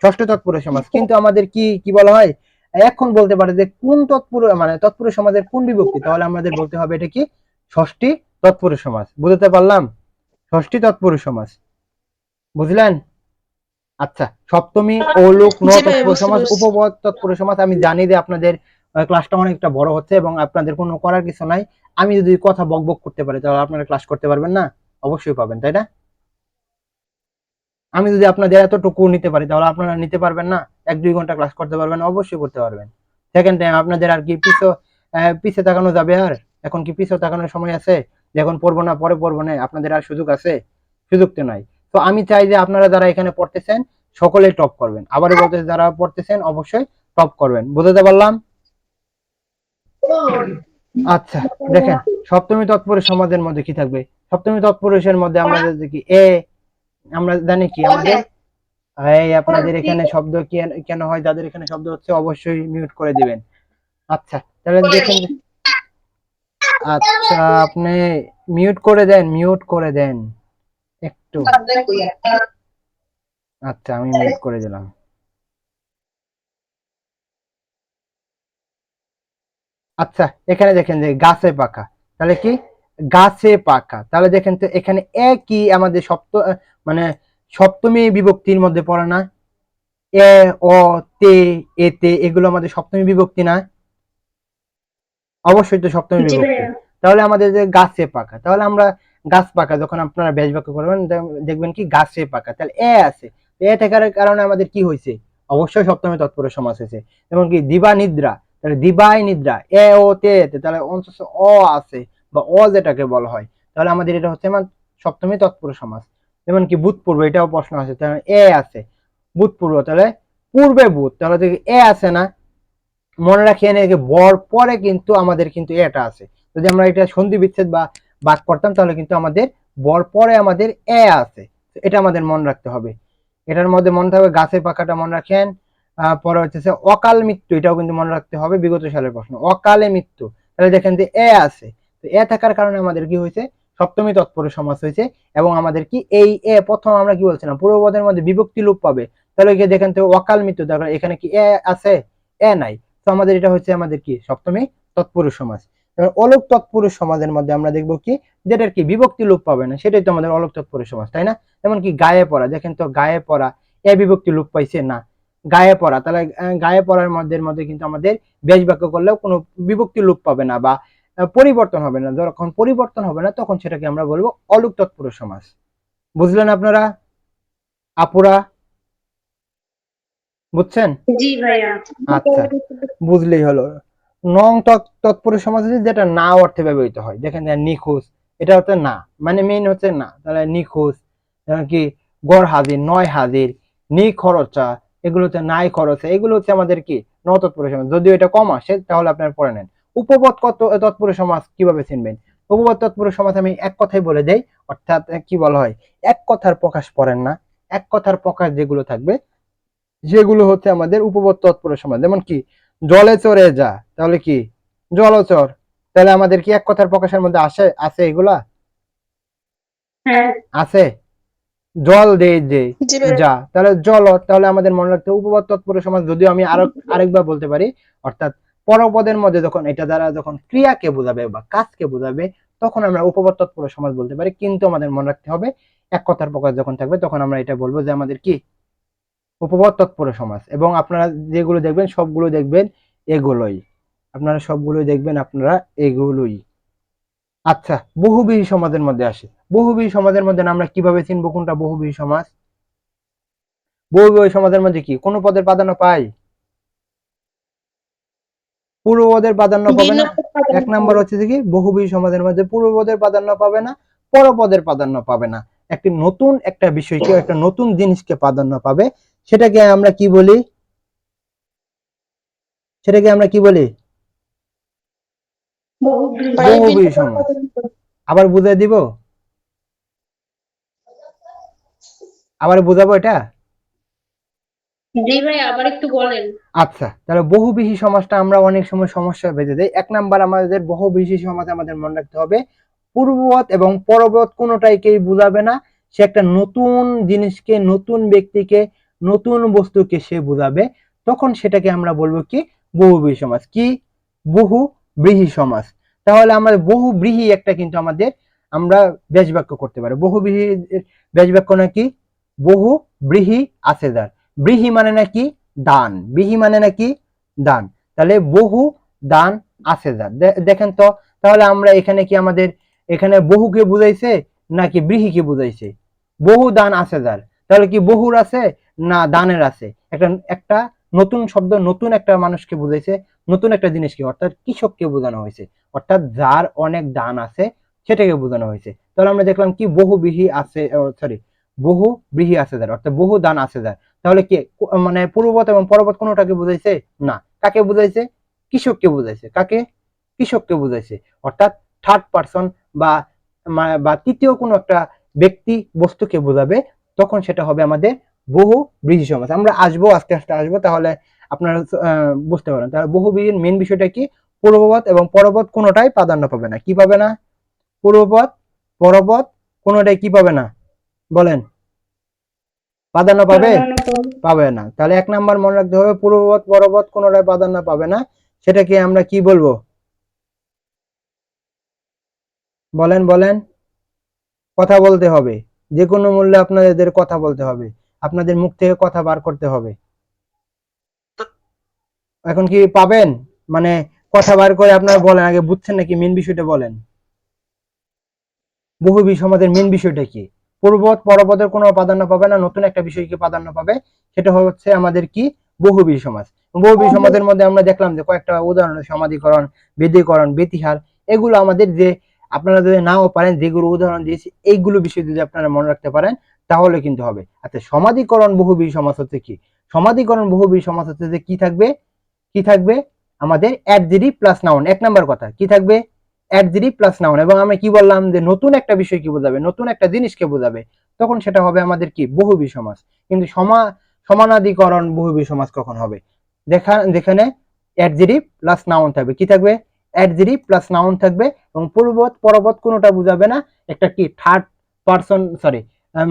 ষষ্ঠ তৎপুরুষ সমাস, কিন্তু আমাদের কি কি বলা হয়? এখন বলতে পারে যে কোন তৎপুরুষ, মানে তৎপুরুষ সমাজের কোন বিভক্তি, তাহলে আমাদের বলতে হবে এটা কি ষষ্ঠী তৎপুরুষ সমাস। বুঝতে পারলাম? ষষ্ঠী তৎপুরুষ সমাস, বুঝলেন? আচ্ছা, সপ্তমী অলোক ন জি ভাইয়া, তৎপুরুষ বুঝতে সমাস, পারছি। উপপদ তৎপুরুষ সমাস। আমি জানি যে আপনাদের ক্লাসটা অনেকটা বড় হচ্ছে এবং আপনাদের কোনো করার কিছু নাই। আমি যদি কথা বক বক করতে পারি তাহলে আপনারা ক্লাস করতে পারবেন না? অবশ্যই পাবেন, তাই না? আমি যদি আপনাদের এতটুকু নিতে পারি তাহলে আপনারা নিতে পারবেন না? 1-2 ঘন্টা ক্লাস করতে পারবেন? অবশ্যই করতে পারবেন। সেকেন্ড টাইম আপনাদের আর কি পিছে তাকানো যাবে? আর এখন কি পিছে তাকানোর সময় আছে? যে এখন পড়বো না, পরে পড়বো না, আপনাদের আর সুযোগ আছে? সুযোগ তো নাই। তো আমি চাই যে আপনারা যারা এখানে পড়তেছেন সকলেই টপ করবেন। আবারও বলতেছি, যারা পড়তেছেন অবশ্যই টপ করবেন। বুঝতে পারলাম? আচ্ছা, দেখেন সপ্তমী তৎপুরুষ সমাজের মধ্যে কি থাকবে? সপ্তমী তৎপুরুষের মধ্যে আমরা দেখি আমরা জানি কি আমাদের এই আপনাদের এখানে শব্দ কেন হয়? যাদের এখানে শব্দ হচ্ছে অবশ্যই মিউট করে দিবেন। আচ্ছা, তাহলে দেখেন আচ্ছা, আপনি মিউট করে দেন, মিউট করে দেন একটু। আচ্ছা, আমি মিউট করে দিলাম। আচ্ছা, এখানে দেখেন যে গাছে পাকা, তাহলে কি গাছে পাকা, তাহলে দেখেন তো এখানে একই আমাদের মানে সপ্তমী বিভক্তির মধ্যে পড়ে না? এ, অ, তে, এতে, এগুলো আমাদের সপ্তমী বিভক্তি না? অবশ্যই তো সপ্তমী জি বিভক্তি। ভাইয়া। তাহলে আমাদের যে গাছে পাকা, তাহলে আমরা গাছ পাকা যখন আপনারা ব্যাস বাক্য করবেন দেখবেন কি গাছে পাকা, তাহলে এ আছে। এ থাকার কারণে আমাদের কি হয়েছে? অবশ্যই সপ্তমী তৎপুরুষ সমাস হয়েছে। যেমন কি দিবা নিদ্রা, তাহলে দিবাই নিদ্রা, এ ও তে, তাহলে অন্তত অ আছে বা অ যেটাকে বলা হয়, তাহলে আমাদের এটা হচ্ছে সপ্তমী তৎপুরুষ সমাস। যেমন কি ভূতপূর্ব, এটাও প্রশ্ন আছে, তাহলে এ আছে। ভূতপূর্ব, তাহলে পূর্বে ভূত, তাহলে এ আছে না? মনে রাখিয়ে নিয়ে বর পরে কিন্তু আমাদের কিন্তু এটা আছে। যদি আমরা এটা সন্ধি বিচ্ছেদ বা বাদ করতাম তাহলে কিন্তু আমাদের বর পরে আমাদের এ আছে। এটা আমাদের মনে রাখতে হবে। এটার মধ্যে মনে থাকবে গাছে পাকাটা মনে রাখেন। পরে হচ্ছে অকাল মৃত্যু, এটাও কিন্তু মনে রাখতে হবে, বিগত সালের প্রশ্ন। অকালে মৃত্যু, তাহলে দেখেন যে এ আছে। তো এ থাকার কারণে আমাদের কি হয়েছে? সপ্তমী তৎপুরুষ সমাস হয়েছে। এবং আমাদের কি এই এ প্রথম আমরা কি বলছিলাম পূর্বপদের মধ্যে বিভক্তি লোপ পাবে, তাহলে কি দেখেন তো অকাল মৃত্যু, তারপরে এখানে কি এ আছে? এ নাই। তো আমাদের এটা হচ্ছে আমাদের কি সপ্তমী তৎপুরুষ সমাস। এবার অলোক তৎপুরুষ সমাজের মধ্যে আমরা দেখবো কি যেটার কি বিভক্তি লোপ পাবে না, সেটাই তো আমাদের অলোক তৎপুরুষ সমাস, তাই না? যেমন কি গায়ে পড়া, দেখেন তো গায়ে পড়া এ বিভক্তি লোপ পাইছে না? গায়ে পড়া, তাহলে গায়ে পড়ার মধ্যে কিন্তু আমাদের ব্যাস বাক্য করলেও কোনো বিভক্তি লোপ পাবে না বা পরিবর্তন হবে না। যখন পরিবর্তন হবে না তখন সেটাকে আমরা বলবো অলোক তৎপুরুষ সমাস। বুঝলেন আপনারা? আপুরা বুঝছেন? জি ভাইয়া। আচ্ছা, বুঝলেই হলো। নং তৎপুরুষ সমাস হচ্ছে যেটা না অর্থে ব্যবহৃত হয়। দেখেন নিখোঁজ, এটা হচ্ছে না, মানে মেইন হচ্ছে না। তাহলে নিখোঁজ, যেমন কি গড় হাজির, নয় হাজির, নি খরচা, এগুলো হচ্ছে নাই খরচা, এগুলো হচ্ছে আমাদের কি নতৎপুরুষ সমাস। যদিও এটা কম আসে তাহলে আপনারা পড়ে নেন। উপপদ কত তৎপুরুষ সমাস কিভাবে চিনবেন? উপপদ তৎপুরুষ সমাস আমি এক কথাই বলে দেই, অর্থাৎ কি বলা হয়, এক কথার প্রকাশ পড়েন না, এক কথার প্রকাশ যেগুলো থাকবে যেগুলো হচ্ছে আমাদের উপপদ তৎপুরুষ সমাস। যেমন কি জলে চড়ে যা, তাহলে কি জলচর, তাহলে আমাদের কি এক কথার প্রকাশের মধ্যে আছে এগুলা হ্যাঁ। আছে। জল দে যে জি ভাইয়া। যা, তাহলে জল, তাহলে আমাদের মনে রাখতে হবে উপপদ তৎপুরুষ সমাস। যদিও আমি আরেকবার বলতে পারি, অর্থাৎ পরপদের মধ্যে যখন এটা দ্বারা যখন ক্রিয়াকে বোঝাবে বা কাজকে বোঝাবে তখন আমরা উপপদ তৎপুরুষ সমাস বলতে পারি, কিন্তু আমাদের মনে রাখতে হবে এক কথার প্রকাশ যখন থাকবে তখন আমরা এটা বলবো যে আমাদের কি উপপদ তৎপুরুষ সমাস। এবং আপনারা যেগুলো দেখবেন সবগুলো দেখবেন এগুলোই, আপনারা সবগুলোই দেখবেন আপনারা এগুলোই। আচ্ছা, বহুব্রীহি সমাজের মধ্যে আসে। বহুব্রীহি সমাজের মধ্যে আমরা কিভাবে চিনবো কোনটা বহুব্রীহি সমাজ? বহুব্রীহি সমাজের মধ্যে কি কোনো পদের প্রাধান্য পায়? পূর্বপদের প্রাধান্য পাবে না। এক নাম্বার হচ্ছে কি বহুব্রীহি সমাজের মধ্যে পূর্বপদের প্রাধান্য পাবে না, পরপদের প্রাধান্য পাবে না। একটি নতুন একটা বিষয়কে, একটা নতুন জিনিসকে প্রাধান্য পাবে, সেটাকে আমরা কি বলি? সেটাকে আমরা কি বলি? বহুব্রীহি সমাজ। আবার বুঝাই দিব, আবার বুঝাবো এটা। জি ভাই, আবার একটু বলেন। আচ্ছা, তাহলে বহুব্রীহি সমাজটা আমরা অনেক সময় সমস্যা বেঁধে দেই। এক নাম্বার আমাদের বহুব্রীহি সমাজ আমাদের মনে রাখতে হবে পূর্ববৎ এবং পরবৎ কোনোটাই কেই বুঝাবে না। সে একটা নতুন জিনিসকে, নতুন ব্যক্তিকে, নতুন বস্তুকে সে বুঝাবে, তখন সেটাকে আমরা বলবো কি বহুব্রীহি সমাজ। কি বহুব্রীহি সমাজ। তাহলে আমাদের বহুব্রীহি একটা কিন্তু আমাদের আমরা ব্যাস বাক্য করতে পারি। বহুব্রীহি ব্যাস বাক্য নাকি বহু ব্রীহি আছে যার, ব্রীহি মানে নাকি দান, ব্রীহি মানে নাকি দান, তাহলে বহু দান আছে যার। দেখেন তো, তাহলে আমরা এখানে কি আমাদের এখানে বহুকে বুঝাইছে নাকি ব্রীহিকে বুঝাইছে? বহু দান আছে যার, তাহলে কি বহুর আছে না দানের আছে? একটা একটা নতুন শব্দ, নতুন একটা মানুষকে বুঝাইছে, নতুন একটা জিনিসকে, অর্থাৎ কৃষককে বোঝানো হয়েছে, অর্থাৎ যার অনেক দান আছে সেটাকে বোঝানো হয়েছে। তাহলে আমরা দেখলাম কি বহু ব্রীহি আছে, সরি বহু ব্রীহি আছে যার, অর্থাৎ বহু দান আছে যার। তাহলে কি মানে পূর্ববৎ এবং পরবৎ কোনোটাকে বুঝাইছে না। কাকে বুঝাইছে? কৃষককে বুঝাইছে। কাকে? কৃষককে বুঝাইছে। অর্থাৎ থার্ড পারসন বা বা তৃতীয় কোনো একটা ব্যক্তি বস্তুকে বোঝাবে, তখন সেটা হবে আমাদের বহু ব্রীহি সমাস। আমরা আসবো, আস্তে আস্তে আসবো, তাহলে আপনারা বুঝতে পারেন। তাহলে বহু ব্রীহির মেন বিষয়টা কি? পূর্ববৎ এবং পরবৎ কোনোটাই প্রাধান্য পাবে না। কি পাবে না? পূর্বপদ পরপদ কোনোটাই কি পাবে না বলেন? প্রাধান্য পাবে? পাবে না। তাহলে এক নাম্বার মনে রাখতে হবে পূর্ববৎ পরবৎ কোনোটাই প্রাধান্য পাবে না। সেটাকে আমরা কি বলবো বলেন? বলেন, কথা বলতে হবে, যে কোনো মূল্যে আপনাদের কথা বলতে হবে, আপনাদের মুখ থেকে কথা বার করতে হবে। এখন কি পাবেন? মানে কথা বার করে আপনারা বলেন, আগে বুঝছেন নাকি মেন বিষয়টা বলেন। বহুব্রীহি সমাজের মেন বিষয়টা কি? পূর্বপদ পরপদের কোনো প্রাধান্য পাবে না, নতুন একটা বিষয়কে প্রাধান্য পাবে, সেটা হচ্ছে আমাদের কি বহুব্রীহি সমাজ। বহুব্রীহি সমাজের মধ্যে আমরা দেখলাম যে কয়েকটা উদাহরণ, সমাধিকরণ, বেদীকরণ, বেতিহার, এগুলো আমাদের যে আপনারা যদি নাও পারেন, যেগুলো উদাহরণ দিয়েছি এইগুলো বিষয় যদি আপনারা মনে রাখতে পারেন তাহলে কিন্তু হবে। আচ্ছা, সমাধিকরণ বহুব্রীহি সমাজ হচ্ছে কি? সমাধিকরণ বহুব্রীহি সমাজ হচ্ছে যে কি থাকবে? কি থাকবে? আমাদের অ্যাডজেক্টিভ প্লাস নাউন। এক নাম্বার কথা কি থাকবে? Adjective plus noun. এবং আমরা কি বললাম যে নতুন একটা বিষয়কে বোঝাবে, নতুন একটা জিনিসকে বোঝাবে, তখন সেটা হবে আমাদের কি বহুব্রীহি সমাজ। কিন্তু সমানাধিকরণ বহুব্রীহি সমাজ কখন হবে? যেখানে অ্যাডজেক্টিভ প্লাস নাউন থাকবে। কি থাকবে? অ্যাডজেক্টিভ প্লাস নাউন থাকবে এবং পূর্ববৎ পরবৎ কোনোটা বোঝাবে না, একটা কি থার্ড পারসন, সরি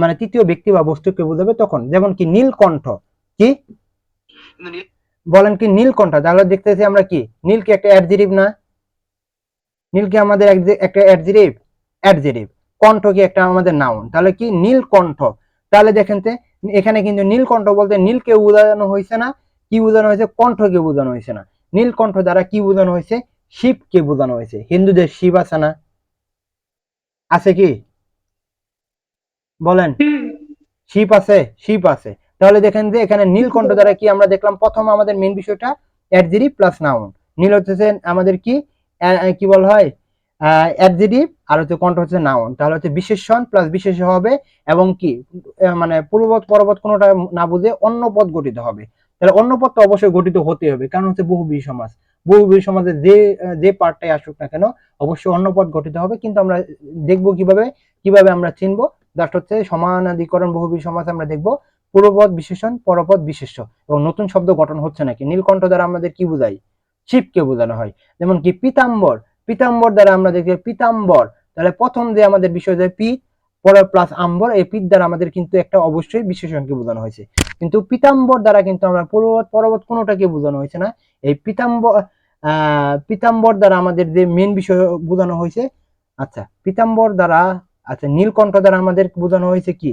মানে তৃতীয় ব্যক্তি বা বস্তুকে বোঝাবে তখন। যেমন কি নীলকণ্ঠ, কি বলেন? কি নীলকণ্ঠ, তাহলে দেখতেছি আমরা কি নীল কি একটা অ্যাডজেক্টিভ না? নীল কি আমাদের একটা অ্যাডজেক্টিভ? অ্যাডজেক্টিভ। কণ্ঠ কি একটা আমাদের নাউন, তাহলে কি নীলকণ্ঠ। তাহলে দেখেন তো, এখানে কিন্তু নীলকণ্ঠ বলতে নীলকে বোঝানো হয়েছে না, কি বোঝানো হয়েছে? কণ্ঠকে বোঝানো হয়েছে না। নীলকণ্ঠ দ্বারা কি বোঝানো হয়েছে? শিবকে বোঝানো হয়েছে। হিন্দুদের শিব আছে না? আছে কি বলেন? শিব আছে, শিব আছে। তাহলে দেখেন যে এখানে নীলকণ্ঠ দ্বারা কি আমরা দেখলাম, প্রথম আমাদের মেন বিষয়টা অ্যাডজেক্টিভ প্লাস নাউন। নীল হচ্ছে আমাদের কি কি বলা হয়? অ্যাডজেটিভ আর হচ্ছে কোনটা হচ্ছে নাউন। তাহলে হচ্ছে বিশেষণ প্লাস বিশেষ্য হবে এবং কি মানে পূর্বপদ পরপদ কোনোটা না বুঝে অন্য পদ গঠিত হবে। তাহলে অন্য পদ তো অবশ্যই গঠিত হতে হবে, কারণ হচ্ছে বহুব্রীহি সমাজ। বহুব্রীহি সমাজে যে পার্টটাই আসুক না কেন অবশ্যই অন্য পদ গঠিত হবে। কিন্তু আমরা দেখবো কিভাবে আমরা চিনবো, জাস্ট হচ্ছে সমানাধিকরণ বহুব্রীহি সমাজ আমরা দেখবো পূর্বপদ বিশেষণ পরপদ বিশেষ্য এবং নতুন শব্দ গঠন হচ্ছে নাকি। নীলকণ্ঠ দ্বারা আমাদের কি বোঝাই? শিবকে বোঝানো হয়। যেমন কি পীতাম্বর, পীতাম্বর দ্বারা আমরা দেখি পীতাম্বর, তাহলে প্রথম যে আমাদের বিষয় যে পিত পরে প্লাস আম্বর, এই পিত দ্বারা আমাদের কিন্তু একটা অবশ্যই বিশেষণকে বোঝানো হয়েছে। কিন্তু পীতাম্বর দ্বারা কিন্তু আমরা পূর্ববৎ পরবৎ কোনোটাকে বোঝানো হয়েছে না। এই পীতাম্বর দ্বারা আমাদের যে মেন বিষয় বোঝানো হয়েছে, আচ্ছা পীতাম্বর দ্বারা, আচ্ছা নীলকণ্ঠ দ্বারা আমাদের বোঝানো হয়েছে কি,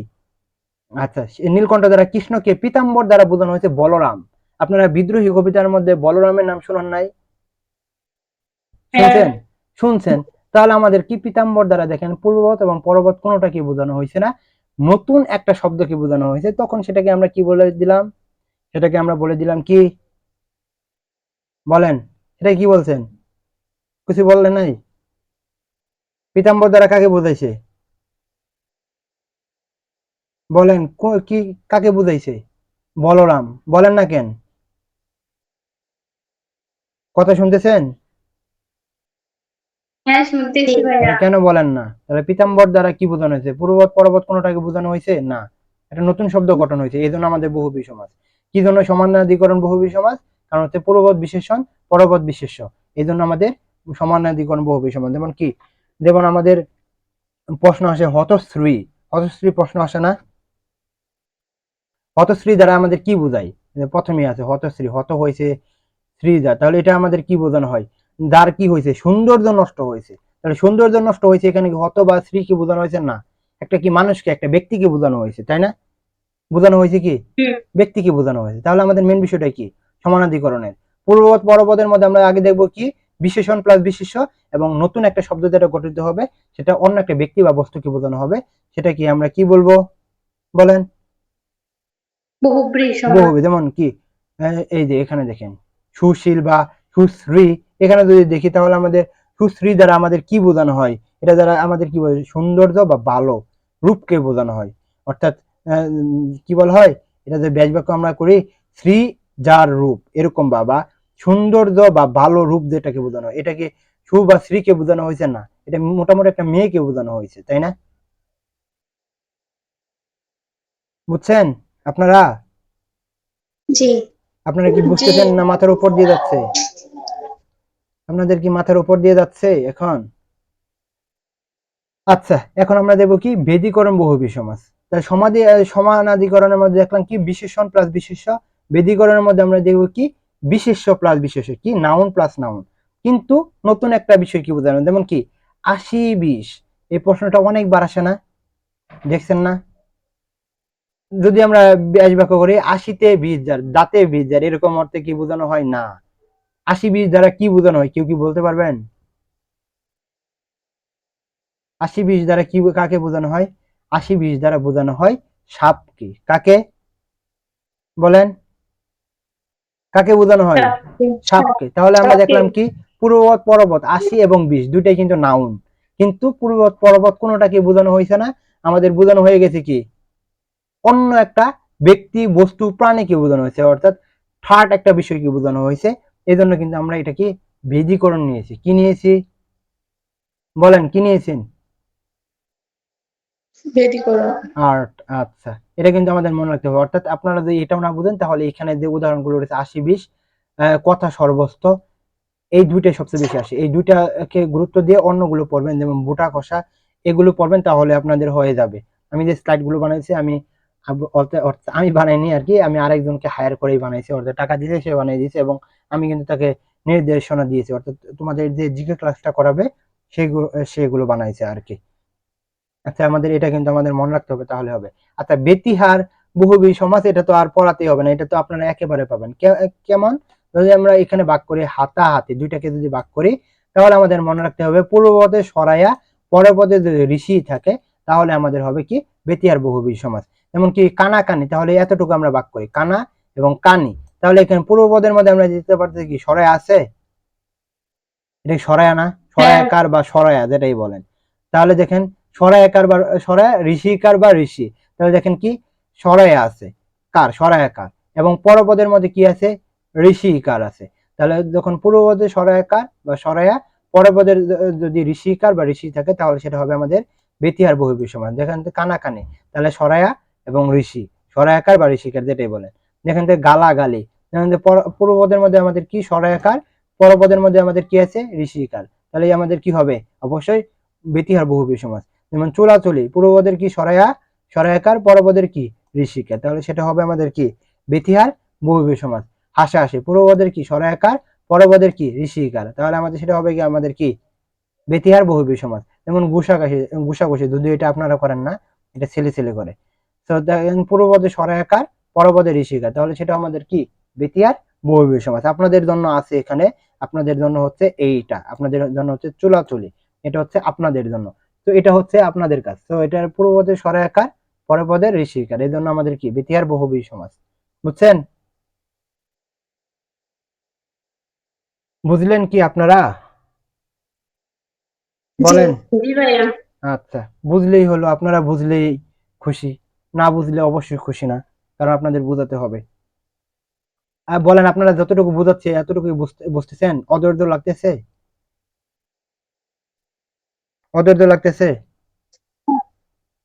আচ্ছা নীলকণ্ঠ দ্বারা কৃষ্ণকে পীতাম্বর দ্বারা বোঝানো হয়েছে বলরাম। আপনারা বিদ্রোহী কবিতার মধ্যে বলরামের নাম শোনান নাই? শুনছেন? শুনছেন। তাহলে আমাদের কি পীতাম্বর দ্বারা দেখেন পূর্ববৎ এবং পরবৎ কোনোটাকে বোঝানো হয়েছে না, নতুন একটা শব্দকে বোঝানো হয়েছে। তখন সেটাকে আমরা কি বলে দিলাম? সেটাকে আমরা বলে দিলাম কি? বলেন, এটা কি বলছেন? কিছু বললেন নাই? পীতাম্বর দ্বারা কাকে বোঝাইছে? বলেন কি কাকে বুঝাইছে? বলরাম। বলেন না কেন? কথা শুনতেছেন? হ্যাঁ শুনতেছি ভাইয়া। কেন বলেন না? তাহলে পীতাম্বর দ্বারা কি বোঝানো হয়েছে? পূর্ববৎ পরবৎ কোনোটাকে বোঝানো হয়েছে না, একটা নতুন শব্দ গঠন হয়েছে। এই জন্য আমাদের বহুব্রীহি সমাজ। কি জন্য সমানাধিকরণ বহুব্রীহি সমাজ? কারণ হচ্ছে পূর্ববৎ বিশেষণ পরবৎ বিশেষ্য, এই জন্য আমাদের সমানাধিকরণ বহুব্রীহি সমাজ। যেমন কি, যেমন আমাদের প্রশ্ন আসে হতশ্রী, হতশ্রী প্রশ্ন আসে না? হতশ্রী দ্বারা আমাদের কি বোঝায়? প্রথমেই আছে হতশ্রী, হত হয়েছে শ্রী যা, তাহলে এটা আমাদের কি বোঝানো হয়? যার কি হয়েছে? সৌন্দর্য নষ্ট হয়েছে। তাহলে সৌন্দর্য নষ্ট হয়েছে, এখানে কি হত বা শ্রী কি বোঝানো হয়েছে? না, একটা কি মানুষকে, একটা ব্যক্তিকে বোঝানো হয়েছে, তাই না? বোঝানো হয়েছে কি? ব্যক্তিকে বোঝানো হয়েছে। তাহলে আমাদের মেন বিষয়টা কি? সমানাধিকরণের পূর্বপদ পরপদের মধ্যে আমরা আগে দেখবো কি বিশেষণ প্লাস বিশেষ্য এবং নতুন একটা শব্দ যেটা গঠিত হবে সেটা অন্য একটা ব্যক্তি বা বস্তুকে বোঝানো হবে। সেটা কি আমরা কি বলবো বলেন? বহুব্রীহি সমাজ। বহু, যেমন কি এই যে এখানে দেখেন সুশীল বা সুশ্রী, এখানে যদি দেখি তাহলে আমাদের সুশ্রী দ্বারা আমাদের কি বোঝানো হয়? এটা দ্বারা আমাদের কি বোঝায়? সৌন্দর্য বা ভালো রূপকে বোঝানো হয়। অর্থাৎ কি বলা হয়, এটা যে ব্যাস বাক্য আমরা করি শ্রী যার রূপ, এরকম বা সৌন্দর্য বা ভালো রূপ যেটাকে বোঝানো হয়, এটাকে সু বা শ্রীকে বোঝানো হয়েছে না, এটা মোটামুটি একটা মেয়েকে বোঝানো হয়েছে, তাই না? বুঝছেন আপনারা? জি আপনারা কি জি। বুঝতেছেন না মাথার উপর দিয়ে যাচ্ছে? আপনাদের কি মাথার উপর দিয়ে যাচ্ছে এখন? আচ্ছা, এখন আমরা দেখবো কি বেদীকরণ বহুব্রীহি সমাজ। তাহলে সমানাধিকরণের মধ্যে দেখলাম কি বিশেষণ প্লাস বিশেষ্য। বেদীকরণের মধ্যে আমরা দেখবো কি বিশেষ্য প্লাস বিশেষ্য, কি নাউন প্লাস নাউন। কিন্তু নতুন একটা বিষয় কি বোঝানো, যেমন কি 80-20, এই প্রশ্নটা অনেকবার আসে না? দেখছেন না? যদি আমরা ব্যাস বাক্য করি 80-তে 20 যার, দাঁতে 20 যার, এরকম অর্থে কি বোঝানো হয়? না। 80-20 দ্বারা কি বোঝানো হয়? কেউ কি বলতে পারবেন? 80-20 দ্বারা কি কাকে বোঝানো হয়? 80-20 দ্বারা বোঝানো হয় সাপকে। কাকে বলেন? কাকে বোঝানো হয়? সাপকে। তাহলে আমরা দেখলাম কি পূর্ববৎ পরবৎ 80 এবং 20 দুইটাই কিন্তু নাউন, কিন্তু পূর্ববৎ পরবৎ কোনোটাকে বোঝানো হয়েছে না। আমাদের বোঝানো হয়ে গেছে কি অন্য একটা ব্যক্তি বস্তু প্রাণীকে বোঝানো হয়েছে, অর্থাৎ থার্ড একটা বিষয়কে বোঝানো হয়েছে। এই জন্য কিন্তু আমরা এটাকে বেদীকরণ নিয়েছি। কি নিয়েছি বলেন? কি নিয়েছেন? বেদীকরণ। আর্ট। আচ্ছা, এটা কিন্তু আমাদের মনে রাখতে হবে। অর্থাৎ আপনারা যদি এটাও না বুঝেন তাহলে এখানে যে উদাহরণগুলো রয়েছে 80-20, কথা সর্বস্ত, এই দুইটাই সবচেয়ে বেশি আসে। এই দুইটাকে গুরুত্ব দিয়ে অন্যগুলো পড়বেন, যেমন বুটা কষা, এগুলো পড়বেন তাহলে আপনাদের হয়ে যাবে। আমি যে স্লাইড গুলো বানাইছি আমি আমি বানাইনি আর কি, আমি আরেকজনকে হায়ার করেই বানাইছি, অর্থাৎ টাকা দিয়েছে সে বানিয়ে দিয়েছে এবং আমি কিন্তু তাকে নির্দেশনা দিয়েছি, অর্থাৎ তোমাদের যে জিকে ক্লাসটা করাবে সেগুলো বানাইছে আর কি। আচ্ছা, আমাদের এটা কিন্তু আমাদের মনে রাখতে হবে, তাহলে হবে। আচ্ছা, বেতিহার বহুব্রীহি সমাজ, এটা তো আর পড়াতেই হবে না, এটা তো আপনারা একেবারে পাবেন। কেমন? যদি আমরা এখানে ভাগ করি হাতাহাতি, দুইটাকে যদি ভাগ করি তাহলে আমাদের মনে রাখতে হবে পূর্বপদে সরাইয়া পরের পদে যদি ঋষি থাকে তাহলে আমাদের হবে কি বেতিহার বহুব্রীহি সমাজ। যেমন কি কানা কানি, তাহলে এতটুকু আমরা ভাগ করি কানা এবং কানি, তাহলে এখানে পূর্বপদের মধ্যে আমরা দিতে পারতেছি কি সরাই আছে? এটা সরায়া না? সরায়াকার বা সরায়া যেটাই বলেন। তাহলে দেখেন সরায়াকার বা সরায়া, ঋষিকার বা ঋষি, তাহলে দেখেন কি সরায়া আছে কার, সরায়াকার, এবং পরপদের মধ্যে কি আছে ঋষিকার আছে। তাহলে যখন পূর্বপদে সরায়াকার বা সরায়া, পরপদের যদি ঋষিকার বা ঋষি থাকে তাহলে সেটা হবে আমাদের বেতিহার বহুব্রীহি সমাস। যেখান থেকে কানাকানি, তাহলে সরায়া এবং ঋষি, সরায়াকার বা ঋষিকার যেটাই বলেন। যেখান থেকে গালাগালি, যেখান থেকে পূর্বপদের মধ্যে আমাদের কি সরায়াকার, পরপদের মধ্যে আমাদের কি আছে ঋষিকার, তাহলে আমাদের কি হবে অবশ্যই বেতিহার বহুব্রীহি সমাস। যেমন চোলাচলি, পূর্বপদের কি সরায়া, সরায়াকার, পরপদের কি ঋষিকার, তাহলে সেটা হবে আমাদের কি বেতিহার বহুব্রীহি সমাস। হাসাহাসি, পূর্বপদের কি সরায়াকার, পরপদের কি ঋষিকার, তাহলে আমাদের সেটা হবে কি আমাদের কি বেতিহার বহুব্রীহি সমাস। যেমন ঘুষাঘাষি, ঘুষাঘুষি, যদিও এটা আপনারা করেন না, এটা ছেলে ছেলে করে। তো পূর্বপদে সরায়াকার, পরপদে ঋষিকার, তাহলে সেটা আমাদের কি বেতিহার বহুব্রীহি সমাস। আপনাদের জন্য আছে এখানে, আপনাদের জন্য হচ্ছে এইটা, আপনাদের জন্য হচ্ছে চুলাচুলি, এটা হচ্ছে আপনাদের জন্য। তো এটা হচ্ছে আপনাদের কাজ। তো এটার পূর্বপদে সরায়াকার, পরপদে ঋষিকার, এই জন্য আমাদের কি বেতিহার বহুব্রীহি সমাস। বুঝছেন? বুঝলেন কি আপনারা? বলেন। জি ভাইয়া। আচ্ছা, বুঝলেই হলো, আপনারা বুঝলেই খুশি, না বুঝলে অবশ্যই খুশি না, কারণ আপনাদের বোঝাতে হবে। আর বলেন, আপনারা যতটুকু বোঝাচ্ছে এতটুকু বুঝতেছেন? অধৈর্য লাগতেছে? অধৈর্য লাগতেছে?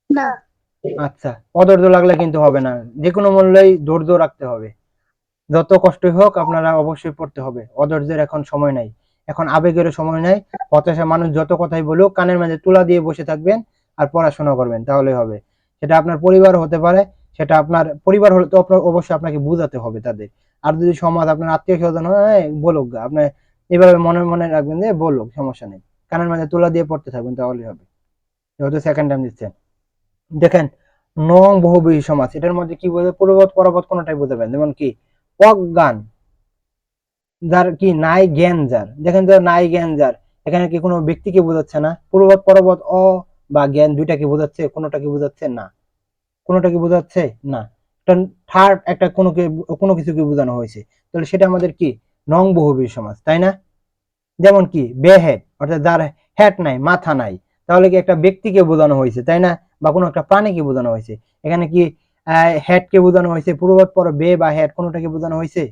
না। আচ্ছা, অধৈর্য লাগলে কিন্তু হবে না, যে কোনো মূল্যেই ধৈর্য রাখতে হবে। যত কষ্টই হোক আপনারা অবশ্যই পড়তে হবে। অধৈর্যের এখন সময় নাই, এখন আবেগেরও সময় নাই। হতাশা মানুষ যত কথাই বলুক কানের মাঝে তুলা দিয়ে বসে থাকবেন আর পড়াশোনা করবেন, তাহলে হবে। সেটা আপনার পরিবার হতে পারে, সেটা আপনার পরিবার হলে তো অবশ্যই আপনাকে বুঝাতে হবে তাদের। আর যদি সমাজ, আপনার আত্মীয় স্বজন হয় বলুক গা, আপনি এভাবে মনে মনে রাখবেন যে বলুক, সমস্যা নেই, কানের মাঝে তুলা দিয়ে পড়তে থাকবেন, তাহলেই হবে। যেহেতু সেকেন্ড টাইম দিচ্ছেন। দেখেন, নং বহুব্রীহি সমাস, এটার মধ্যে কি বোঝায়, পূর্বপদ পরপদ কোনটাই বোঝাবেন। যেমন কি অজ্ঞান, যার কি নাই জ্ঞান, যার দেখেন যে নাই জ্ঞান যার, এখানে কি কোনো ব্যক্তিকে বোঝাচ্ছে না? পূর্বপদ পরপদ অ বা জ্ঞান দুইটাকে বোঝাচ্ছে, কোনোটা কি বোঝাচ্ছে না, কোনোটা কি বোঝাচ্ছে না, থার্ড একটা কোনো কিছুকে বোঝানো হয়েছে, তাহলে সেটা আমাদের কি নং বহুব্রীহি সমাস, তাই না? যেমন কি বেহেড, অর্থাৎ যার হেড নাই, মাথা নাই, তাহলে কি একটা ব্যক্তিকে বোঝানো হয়েছে, তাই না? বা কোনো একটা প্রাণীকে বোঝানো হয়েছে। এখানে কি হেড কে বোঝানো হয়েছে, পূর্বপদ পর বে বা হেড কোনোটাকে বোঝানো হয়েছে?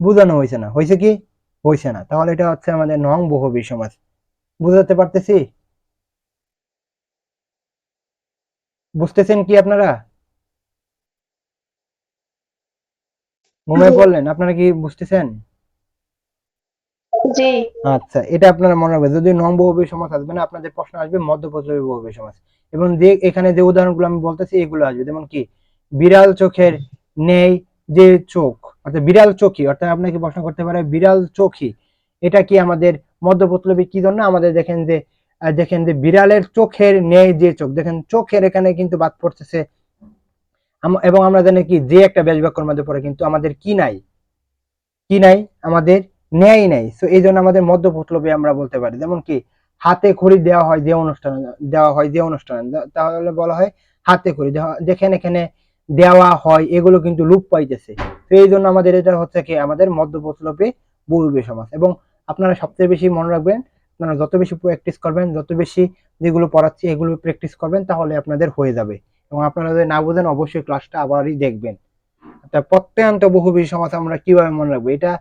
বোঝানো হয়েছে না। হয়েছে কি? হয়েছে না। তাহলে এটা হচ্ছে আমাদের নং বহুব্রীহি সমাস। বুঝাতে পারতেছি? বুঝতেছেন কি আপনারা? জি। ঘুমিয়ে পড়লেন? আপনারা কি বুঝতেছেন? জি। আচ্ছা, এটা আপনারা মনে রাখবেন। যদি নং বহুব্রীহি সমাস আসবে না, আপনাদের প্রশ্ন আসবে মধ্যপদলোপী বহুব্রীহি সমাস। এবং যে এখানে যে উদাহরণগুলো আমি বলতেছি এগুলো আসবে। যেমন কি বিড়াল চোখের নেই যে চোখ, অর্থাৎ বিড়াল চোখী, অর্থাৎ আপনাকে প্রশ্ন করতে পারে বিড়াল চোখী, এটা কি আমাদের মধ্যপদলোপী কি জন্য? আমাদের দেখেন যে বিড়ালের চোখের নেই যে চোখ, দেখেন চোখের এখানে কিন্তু বাদ পড়তেছে। এবং আমরা জানি কি যে একটা ব্যাস বাক্যের মধ্যে পড়ে, কিন্তু আমাদের কি নাই, কি নাই, আমাদের ন্যায় নাই। তো এই জন্য আমাদের মধ্যপদলোপী আমরা বলতে পারি। যেমন কি হাতে খড়ি দেওয়া হয় যে অনুষ্ঠানে, তাহলে বলা হয় হাতে খড়ি। যেখানে এখানে দেওয়া হয় এগুলো কিন্তু লোপ পাইতেছে। তো এই জন্য আমাদের এটা হচ্ছে কি আমাদের মধ্যপদলোপী বহুব্রীহি সমাস। এবং আপনারা সবচেয়ে বেশি মনে রাখবেন, আপনারা যত বেশি প্র্যাকটিস করবেন, যত বেশি যেগুলো পড়াচ্ছি এগুলো প্র্যাকটিস করবেন, তাহলে আপনাদের হয়ে যাবে। এবং আপনারা যদি না বুঝেন অবশ্যই ক্লাসটা আবারই দেখবেন। তা প্রত্যয়ান্ত বহুব্রীহি সমাস আমরা কিভাবে মনে রাখবো? এটা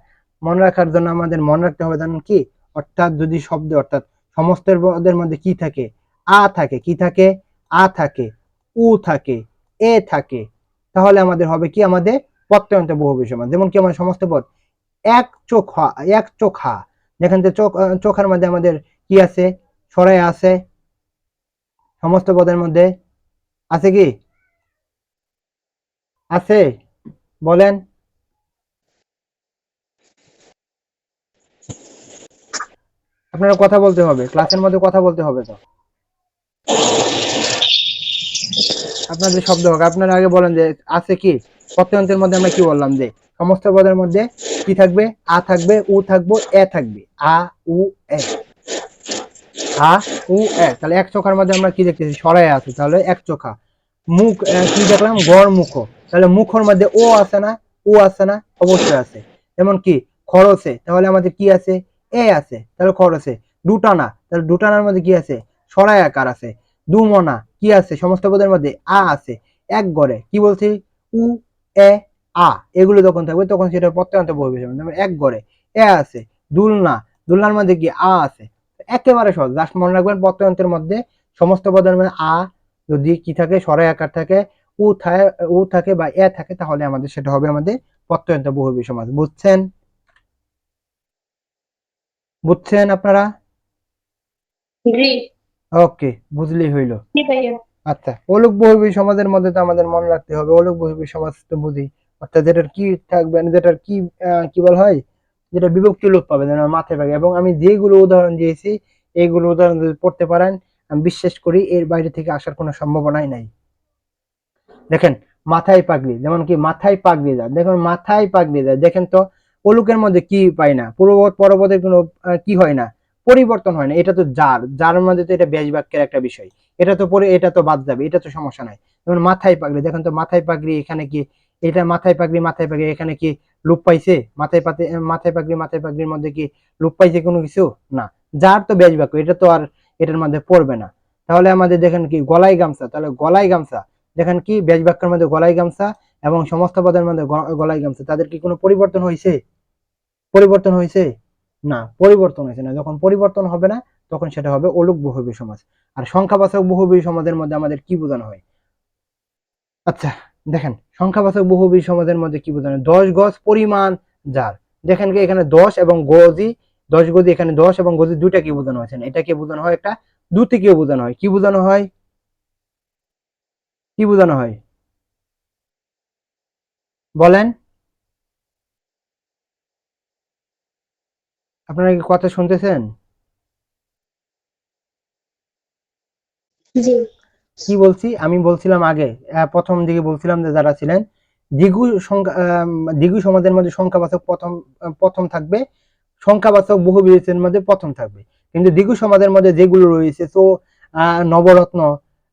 মনে রাখার জন্য আমাদের মনে রাখতে হবে জানেন কি? অর্থাৎ যদি শব্দ, অর্থাৎ সমস্ত পদের মধ্যে কি থাকে, আ থাকে, কি থাকে, আ থাকে, উ থাকে, এ থাকে, তাহলে আমাদের হবে কি আমাদের প্রত্যয়ান্ত বহুব্রীহি সমাস। যেমন কি আমার সমস্ত পদ এক চোখা, এক চোখা, যেখান থেকে চোখার মধ্যে আমাদের কি আছে, সরাই আছে, সমস্ত পদের মধ্যে আছে কি আছে? বলেন। আপনারা কথা বলতে হবে, ক্লাসের মধ্যে কথা বলতে হবে। তো আপনাদের শব্দ হোক, আপনারা আগে বলেন যে আছে কি। প্রত্যয়ান্তের মধ্যে আমরা কি বললাম যে সমস্ত পদের মধ্যে কি থাকবে, আ থাকবে, উ থাকবে, এ থাকবে, আ উ এ, আ উ এ। তাহলে এক চোখার মধ্যে আমরা কি দেখতেছি, সরাই আছে, তাহলে এক চোখা। মুখ কি দেখলাম, গড় মুখ, তাহলে মুখের মধ্যে ও আছে না, ও আছে না, অবশ্যই আছে। যেমন কি খরচে, তাহলে আমাদের কি আছে, এ আছে, তাহলে খরচে। দুটানা, তাহলে দুটানার মধ্যে কি আছে? সরাই আকার আছে। দুমনা কি আছে? সমস্ত পদের মধ্যে আ আছে। এক গড়ে কি বলছি? উ, এ, আ এগুলো যখন থাকবে তখন সেটা প্রত্যয়ন্ত বহুবচন। যেমন এক গড়ে এ আছে। দুলনা, দুলনার মধ্যে কি আ আছে। একেবারে সহজ, জাস্ট মনে রাখবেন প্রত্যয়ন্তের মধ্যে সমস্ত পদের মধ্যে আ যদি কি থাকে, সরাই আকার থাকে, উ থাকে বা এ থাকে, তাহলে আমাদের সেটা হবে আমাদের প্রত্যয়ন্ত বহুবচন সমাস। বুঝছেন? বুঝছেন আপনারা? জি। ওকে, বুঝলেই হইল। জি ভাইয়া। আচ্ছা, অলুক বহুব্রী সমাজের মধ্যে তো আমাদের মনে রাখতে হবে, অলুক বহুব্রী সমাজ তো বুঝি, অর্থাৎ যেটার কি থাকবে, যেটার কি কি বলা হয়, যেটা বিভক্তি লোপ পাবে, যেন মাথায় পাবে। এবং আমি যেগুলো উদাহরণ দিয়েছি এইগুলো উদাহরণ যদি পড়তে পারেন, আমি বিশ্বাস করি এর বাইরে থেকে আসার কোনো সম্ভাবনাই নাই। দেখেন, মাথায় পাগড়ি, যেমন কি মাথায় পাগড়ি যায়, দেখুন মাথায় পাগড়ি যায়, দেখেন তো অলুকের মধ্যে কি পাই না, পূর্বপদ পরপদের কোনো কি হয় না, পরিবর্তন হয় না। এটা তো যার মধ্যে তো এটা ব্যাস বাক্যের একটা বিষয়, এটা তো পরে এটা তো বাদ যাবে, এটা তো সমস্যা নাই। যেমন মাথায় পাগড়ি, দেখেন তো মাথায় পাগড়ি এখানে কি, এটা মাথায় পাগড়ি, মাথায় পাগড়ি এখানে কি লোপ পাইছে? মাথায় পাগড়ির মধ্যে কি লোপ পাইছে কোনো কিছু? না। যার তো ব্যাস বাক্য, এটা তো আর এটার মধ্যে পড়বে না। তাহলে আমাদের দেখেন কি গলায় গামছা, তাহলে গলায় গামছা দেখেন কি ব্যাস বাক্যের মধ্যে গলায় গামছা এবং সমস্ত পদের মধ্যে গলায় গামছা, তাদের কি কোনো পরিবর্তন হয়েছে? পরিবর্তন হয়েছে? না, পরিবর্তন হয়েছে না। যখন পরিবর্তন হবে না তখন সেটা হবে অলুক বহুব্রী সমাজ। আর সংখ্যাবাচক বহুব্রী সমাজের মধ্যে আমাদের কি বোঝানো হয়? আচ্ছা, দেখেন সংখ্যাবাচক বহুব্রী সমাজের মধ্যে কি বোঝানো হয়? 10 গজ পরিমাণ যার, দেখেন কি এখানে 10 এবং গজি, 10 গজি, এখানে 10 এবং গজি দুইটা কি বোঝানো হয়েছে? এটাকে বোঝানো হয় একটা দ্যুতিকেও বোঝানো হয়। কি বোঝানো হয়? কি বোঝানো হয় বলেন? আপনারা কি কথা শুনতেছেন? জি। কি বলছি? আমি বলছিলাম আগে, প্রথম দিকে বলছিলাম যে যারা ছিলেন দ্বিগু সংখ্যা, দ্বিগু সমাজের মধ্যে সংখ্যাবাচক প্রথম প্রথম থাকবে, সংখ্যাবাচক বহুবচনের মধ্যে প্রথম থাকবে। কিন্তু দ্বিগু সমাজের মধ্যে যেগুলো রয়েছে তো নবরত্ন,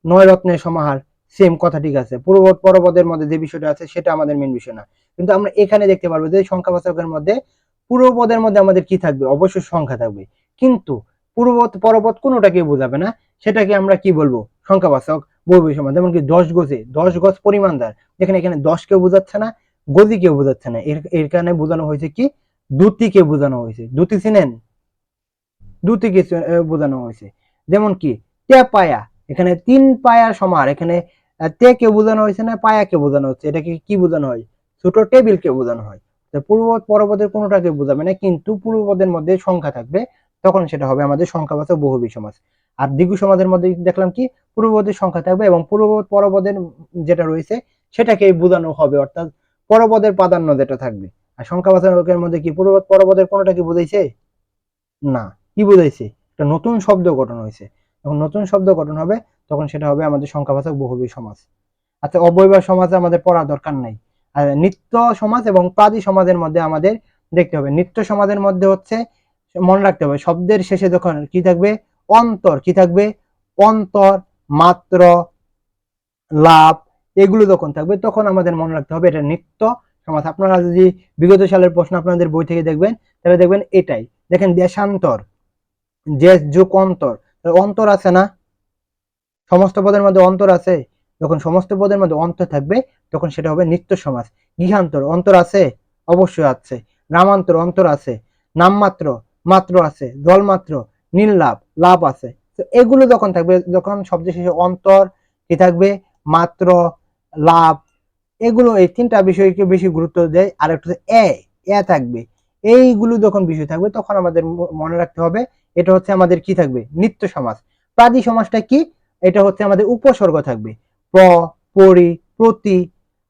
নয় রত্নের সমাহার, সেম কথা, ঠিক আছে। পূর্বপদ পরপদের মধ্যে যে বিষয়টা আছে সেটা আমাদের মেন বিষয় না। কিন্তু আমরা এখানে দেখতে পারবো যে সংখ্যাবাচকের মধ্যে পূর্বপদের মধ্যে আমাদের কি থাকবে? অবশ্যই সংখ্যা থাকবে। কিন্তু পূর্বপদ পরপদ কোনোটাকে বোঝাবে না, সেটাকে আমরা কি বলবো? সংখ্যাবাচক বহুব্রী সমাজ। যেমন কি 10 গজে, 10 গজ পরিমাণদার, যেখানে এখানে 10 কেউ বোঝাচ্ছে না, গজি কেউ বোঝাচ্ছে না, এর কারণে বোঝানো হয়েছে কি? দ্যুতিকে বোঝানো হয়েছে। দ্যুতি চিনেন? দ্যুতিকে বোঝানো হয়েছে। যেমন কি তে পায়া, এখানে 3 পায়ার সমাহার, এখানে তে কে বোঝানো হয়েছে না, পায়া কে বোঝানো হচ্ছে। এটাকে কি বোঝানো হয়? ছোট টেবিল কে বোঝানো হয়। পূর্বপদ পরপদের কোনোটাকে বোঝাবে না, কিন্তু পূর্বপদের মধ্যে সংখ্যা থাকবে, তখন সেটা হবে আমাদের সংখ্যাবাচক বহুব্রী সমাজ। আর দ্বিগু সমাজের মধ্যে দেখলাম কি পূর্বপদের সংখ্যা থাকবে এবং পূর্বপদ পরপদের যেটা রয়েছে সেটাকে বোঝানো হবে, অর্থাৎ পরপদের প্রাধান্য যেটা থাকবে। আর সংখ্যাবাচকের মধ্যে কি পূর্বপদ পরপদের কোনোটাকে বোঝাইছে? না। কি বুঝাইছে? একটা নতুন শব্দ গঠন হয়েছে। যখন নতুন শব্দ গঠন হবে তখন সেটা হবে আমাদের সংখ্যাবাচক বহুব্রী সমাজ। আচ্ছা, অব্যয়ভাব সমাজে আমাদের পড়া দরকার নাই। আর নিত্য সমাজ এবং প্রাদি সমাজের মধ্যে আমাদের দেখতে হবে। নিত্য সমাজের মধ্যে হচ্ছে মনে রাখতে হবে শব্দের শেষে যখন কি থাকবে? অন্তর কি থাকবে? অন্তর, মাত্র, লাভ এগুলো যখন থাকবে তখন আমাদের মনে রাখতে হবে এটা নিত্য সমাজ। আপনারা যদি বিগত সালের প্রশ্ন আপনাদের বই থেকে দেখবেন তাহলে দেখবেন এটাই। দেখেন দেশান্তর, যে যোগ অন্তর, অন্তর আছে না? সমস্ত পদের মধ্যে অন্তর আছে। যখন সমস্ত পদের মধ্যে অন্তর থাকবে তখন সেটা হবে নিত্য সমাজ। গৃহান্তর, অন্তর আছে? অবশ্যই আছে। গ্রামান্তর, অন্তর আছে। নামমাত্র, মাত্র আছে। জলমাত্র, নীল লাভ আছে। তো এগুলো যখন থাকবে, যখন শব্দ শেষে অন্তর কি থাকবে? মাত্র, লাভ, এগুলো এই তিনটা বিষয়কে বেশি গুরুত্ব দেয়। আর একটা এ থাকবে। এইগুলো যখন বিষয় থাকবে তখন আমাদের মনে রাখতে হবে এটা হচ্ছে আমাদের কি থাকবে? নিত্য সমাজ। প্রাদি সমাজটা কি? এটা হচ্ছে আমাদের উপসর্গ থাকবে। প্র, পরি, প্রতি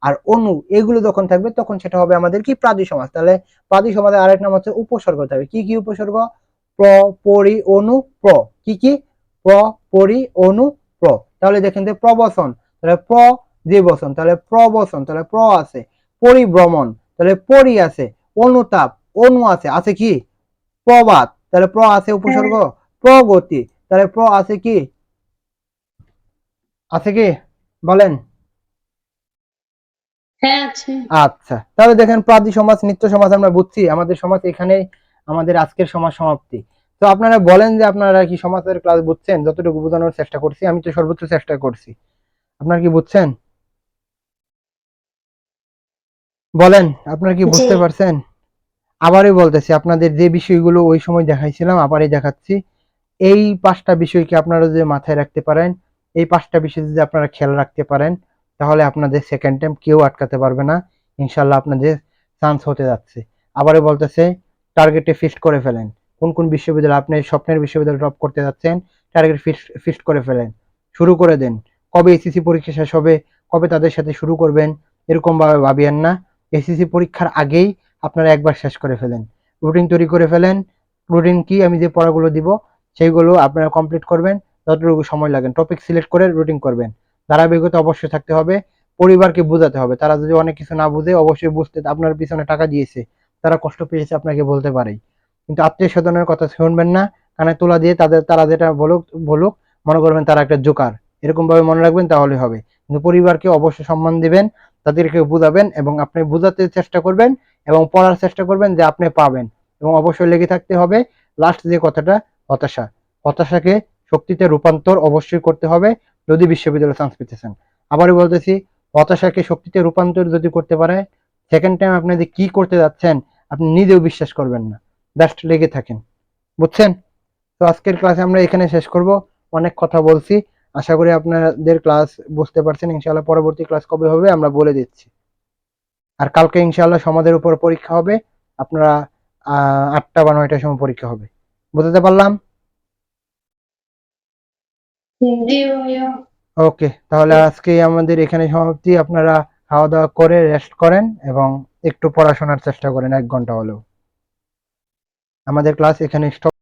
আর অনু এগুলো যখন থাকবে তখন সেটা হবে আমাদের কি? প্রাদি সমাজ। তাহলে প্রাদি সমাজের আরেক নাম হচ্ছে উপসর্গ থাকবে। কি কি উপসর্গ? প্র, পরি, অনু, প্র। কি কি? প্র, পরি, অনু, প্র। তাহলে দেখেন যে প্রবচন, তাহলে প্র যে বচন, তাহলে প্রবচন, তাহলে প্র আছে। পরিভ্রমণ, তাহলে পরি আছে। অনুতাপ, অনু আছে। আছে কি? প্রবাদ, তাহলে প্র আছে উপসর্গ। প্রগতি, তাহলে প্র আছে কি? আছে কি? বলেন। হ্যাঁ আছে। আচ্ছা, তাহলে দেখেন প্রাদি সমাজ, নিত্য সমাজ আমরা বুঝছি। আমাদের সমাজ এখানে, আমাদের আজকের সমাজ সমাপ্তি। তো আপনারা বলেন যে আপনারা কি সমাজের ক্লাস বুঝছেন? যতটুকু বোঝানোর চেষ্টা করছি, আমি তো সর্বোচ্চ চেষ্টা করছি। আপনারা কি বুঝছেন? বলেন, আপনারা কি জি বুঝতে পারছেন? আবারই বলতেছি, আপনাদের যে বিষয়গুলো ওই সময় দেখাইছিলাম আবারই দেখাচ্ছি। এই 5টা বিষয়কে আপনারা যদি মাথায় রাখতে পারেন, এই 5টা বিষয় যদি আপনারা খেয়াল রাখতে পারেন, তাহলে আপনাদের সেকেন্ড টাইম কেউ আটকাতে পারবে না। ইনশাআল্লাহ আপনাদের চান্স হতে যাচ্ছে। আবারও বলতেছে, টার্গেটে ফিক্সড করে ফেলেন। কোন কোন বিশ্ববিদ্যালয় আপনি স্বপ্নের বিশ্ববিদ্যালয় ড্রপ করতে যাচ্ছেন, টার্গেট ফিক্সড করে ফেলেন। শুরু করে দেন। কবে এসএসসি পরীক্ষা শেষ হবে, কবে তাদের সাথে শুরু করবেন, এরকম ভাবে ভাবিয়েন না। এসএসসি পরীক্ষার আগেই আপনারা একবার শেষ করে ফেলেন। রুটিন তৈরি করে ফেলেন। রুটিন কি, আমি যে পড়াগুলো দিব সেইগুলো আপনারা কমপ্লিট করবেন। যতটুকু সময় লাগে টপিক সিলেক্ট করে রুটিন করবেন। ধারাবাহিকতা অবশ্যই থাকতে হবে। পরিবারকে বোঝাতে হবে, তারা যদি অনেক কিছু না বুঝে অবশ্যই বুঝতে, আপনার পিছনে টাকা দিয়েছে, তারা কষ্ট পেয়েছে আপনাকে বলতে পারে, কিন্তু আত্মীয় স্বজনের কথা শুনবেন না। কানে তোলা দিয়ে তারা যেটা বলুক বলুক, মনে করবেন তারা একটা জোকার, এরকম ভাবে মনে রাখবেন, তাহলে হবে। কিন্তু পরিবারকে অবশ্যই সম্মান দিবেন, তাদেরকে বুঝাবেন এবং আপনি বোঝাতে চেষ্টা করবেন এবং পড়ার চেষ্টা করবেন যে আপনি পাবেন, এবং অবশ্যই লেগে থাকতে হবে। লাস্ট যে কথাটা, হতাশা, হতাশাকে শক্তিতে রূপান্তর অবশ্যই করতে হবে যদি বিশ্ববিদ্যালয়ে চান্স পেতে চান। আবারও বলতেছি, হতাশাকে শক্তিতে রূপান্তর যদি করতে পারে, সেকেন্ড টাইম আপনি যে কি করতে যাচ্ছেন আপনি নিজেও বিশ্বাস করবেন না। জাস্ট লেগে থাকেন, বুঝছেন? তো আজকের ক্লাসে আমরা এখানে শেষ করব। অনেক কথা বলছি, আশা করি আপনাদের ক্লাস বুঝতে পারছেন। ইনশাআল্লাহ পরবর্তী ক্লাস কবে হবে আমরা বলে দিচ্ছি। আর কালকে ইনশাআল্লাহ সমাজের উপর পরীক্ষা হবে। আপনারা 8টা বা 9টার সময় পরীক্ষা হবে। বুঝতে পারলাম? জি ভাইয়া। ওকে, তাহলে আজকে আমাদের এখানে সমাপ্তি। আপনারা খাওয়া দাওয়া করে রেস্ট করেন এবং একটু পড়াশোনার চেষ্টা করেন 1 ঘন্টা হলেও। আমাদের ক্লাস এখানে স্টপ।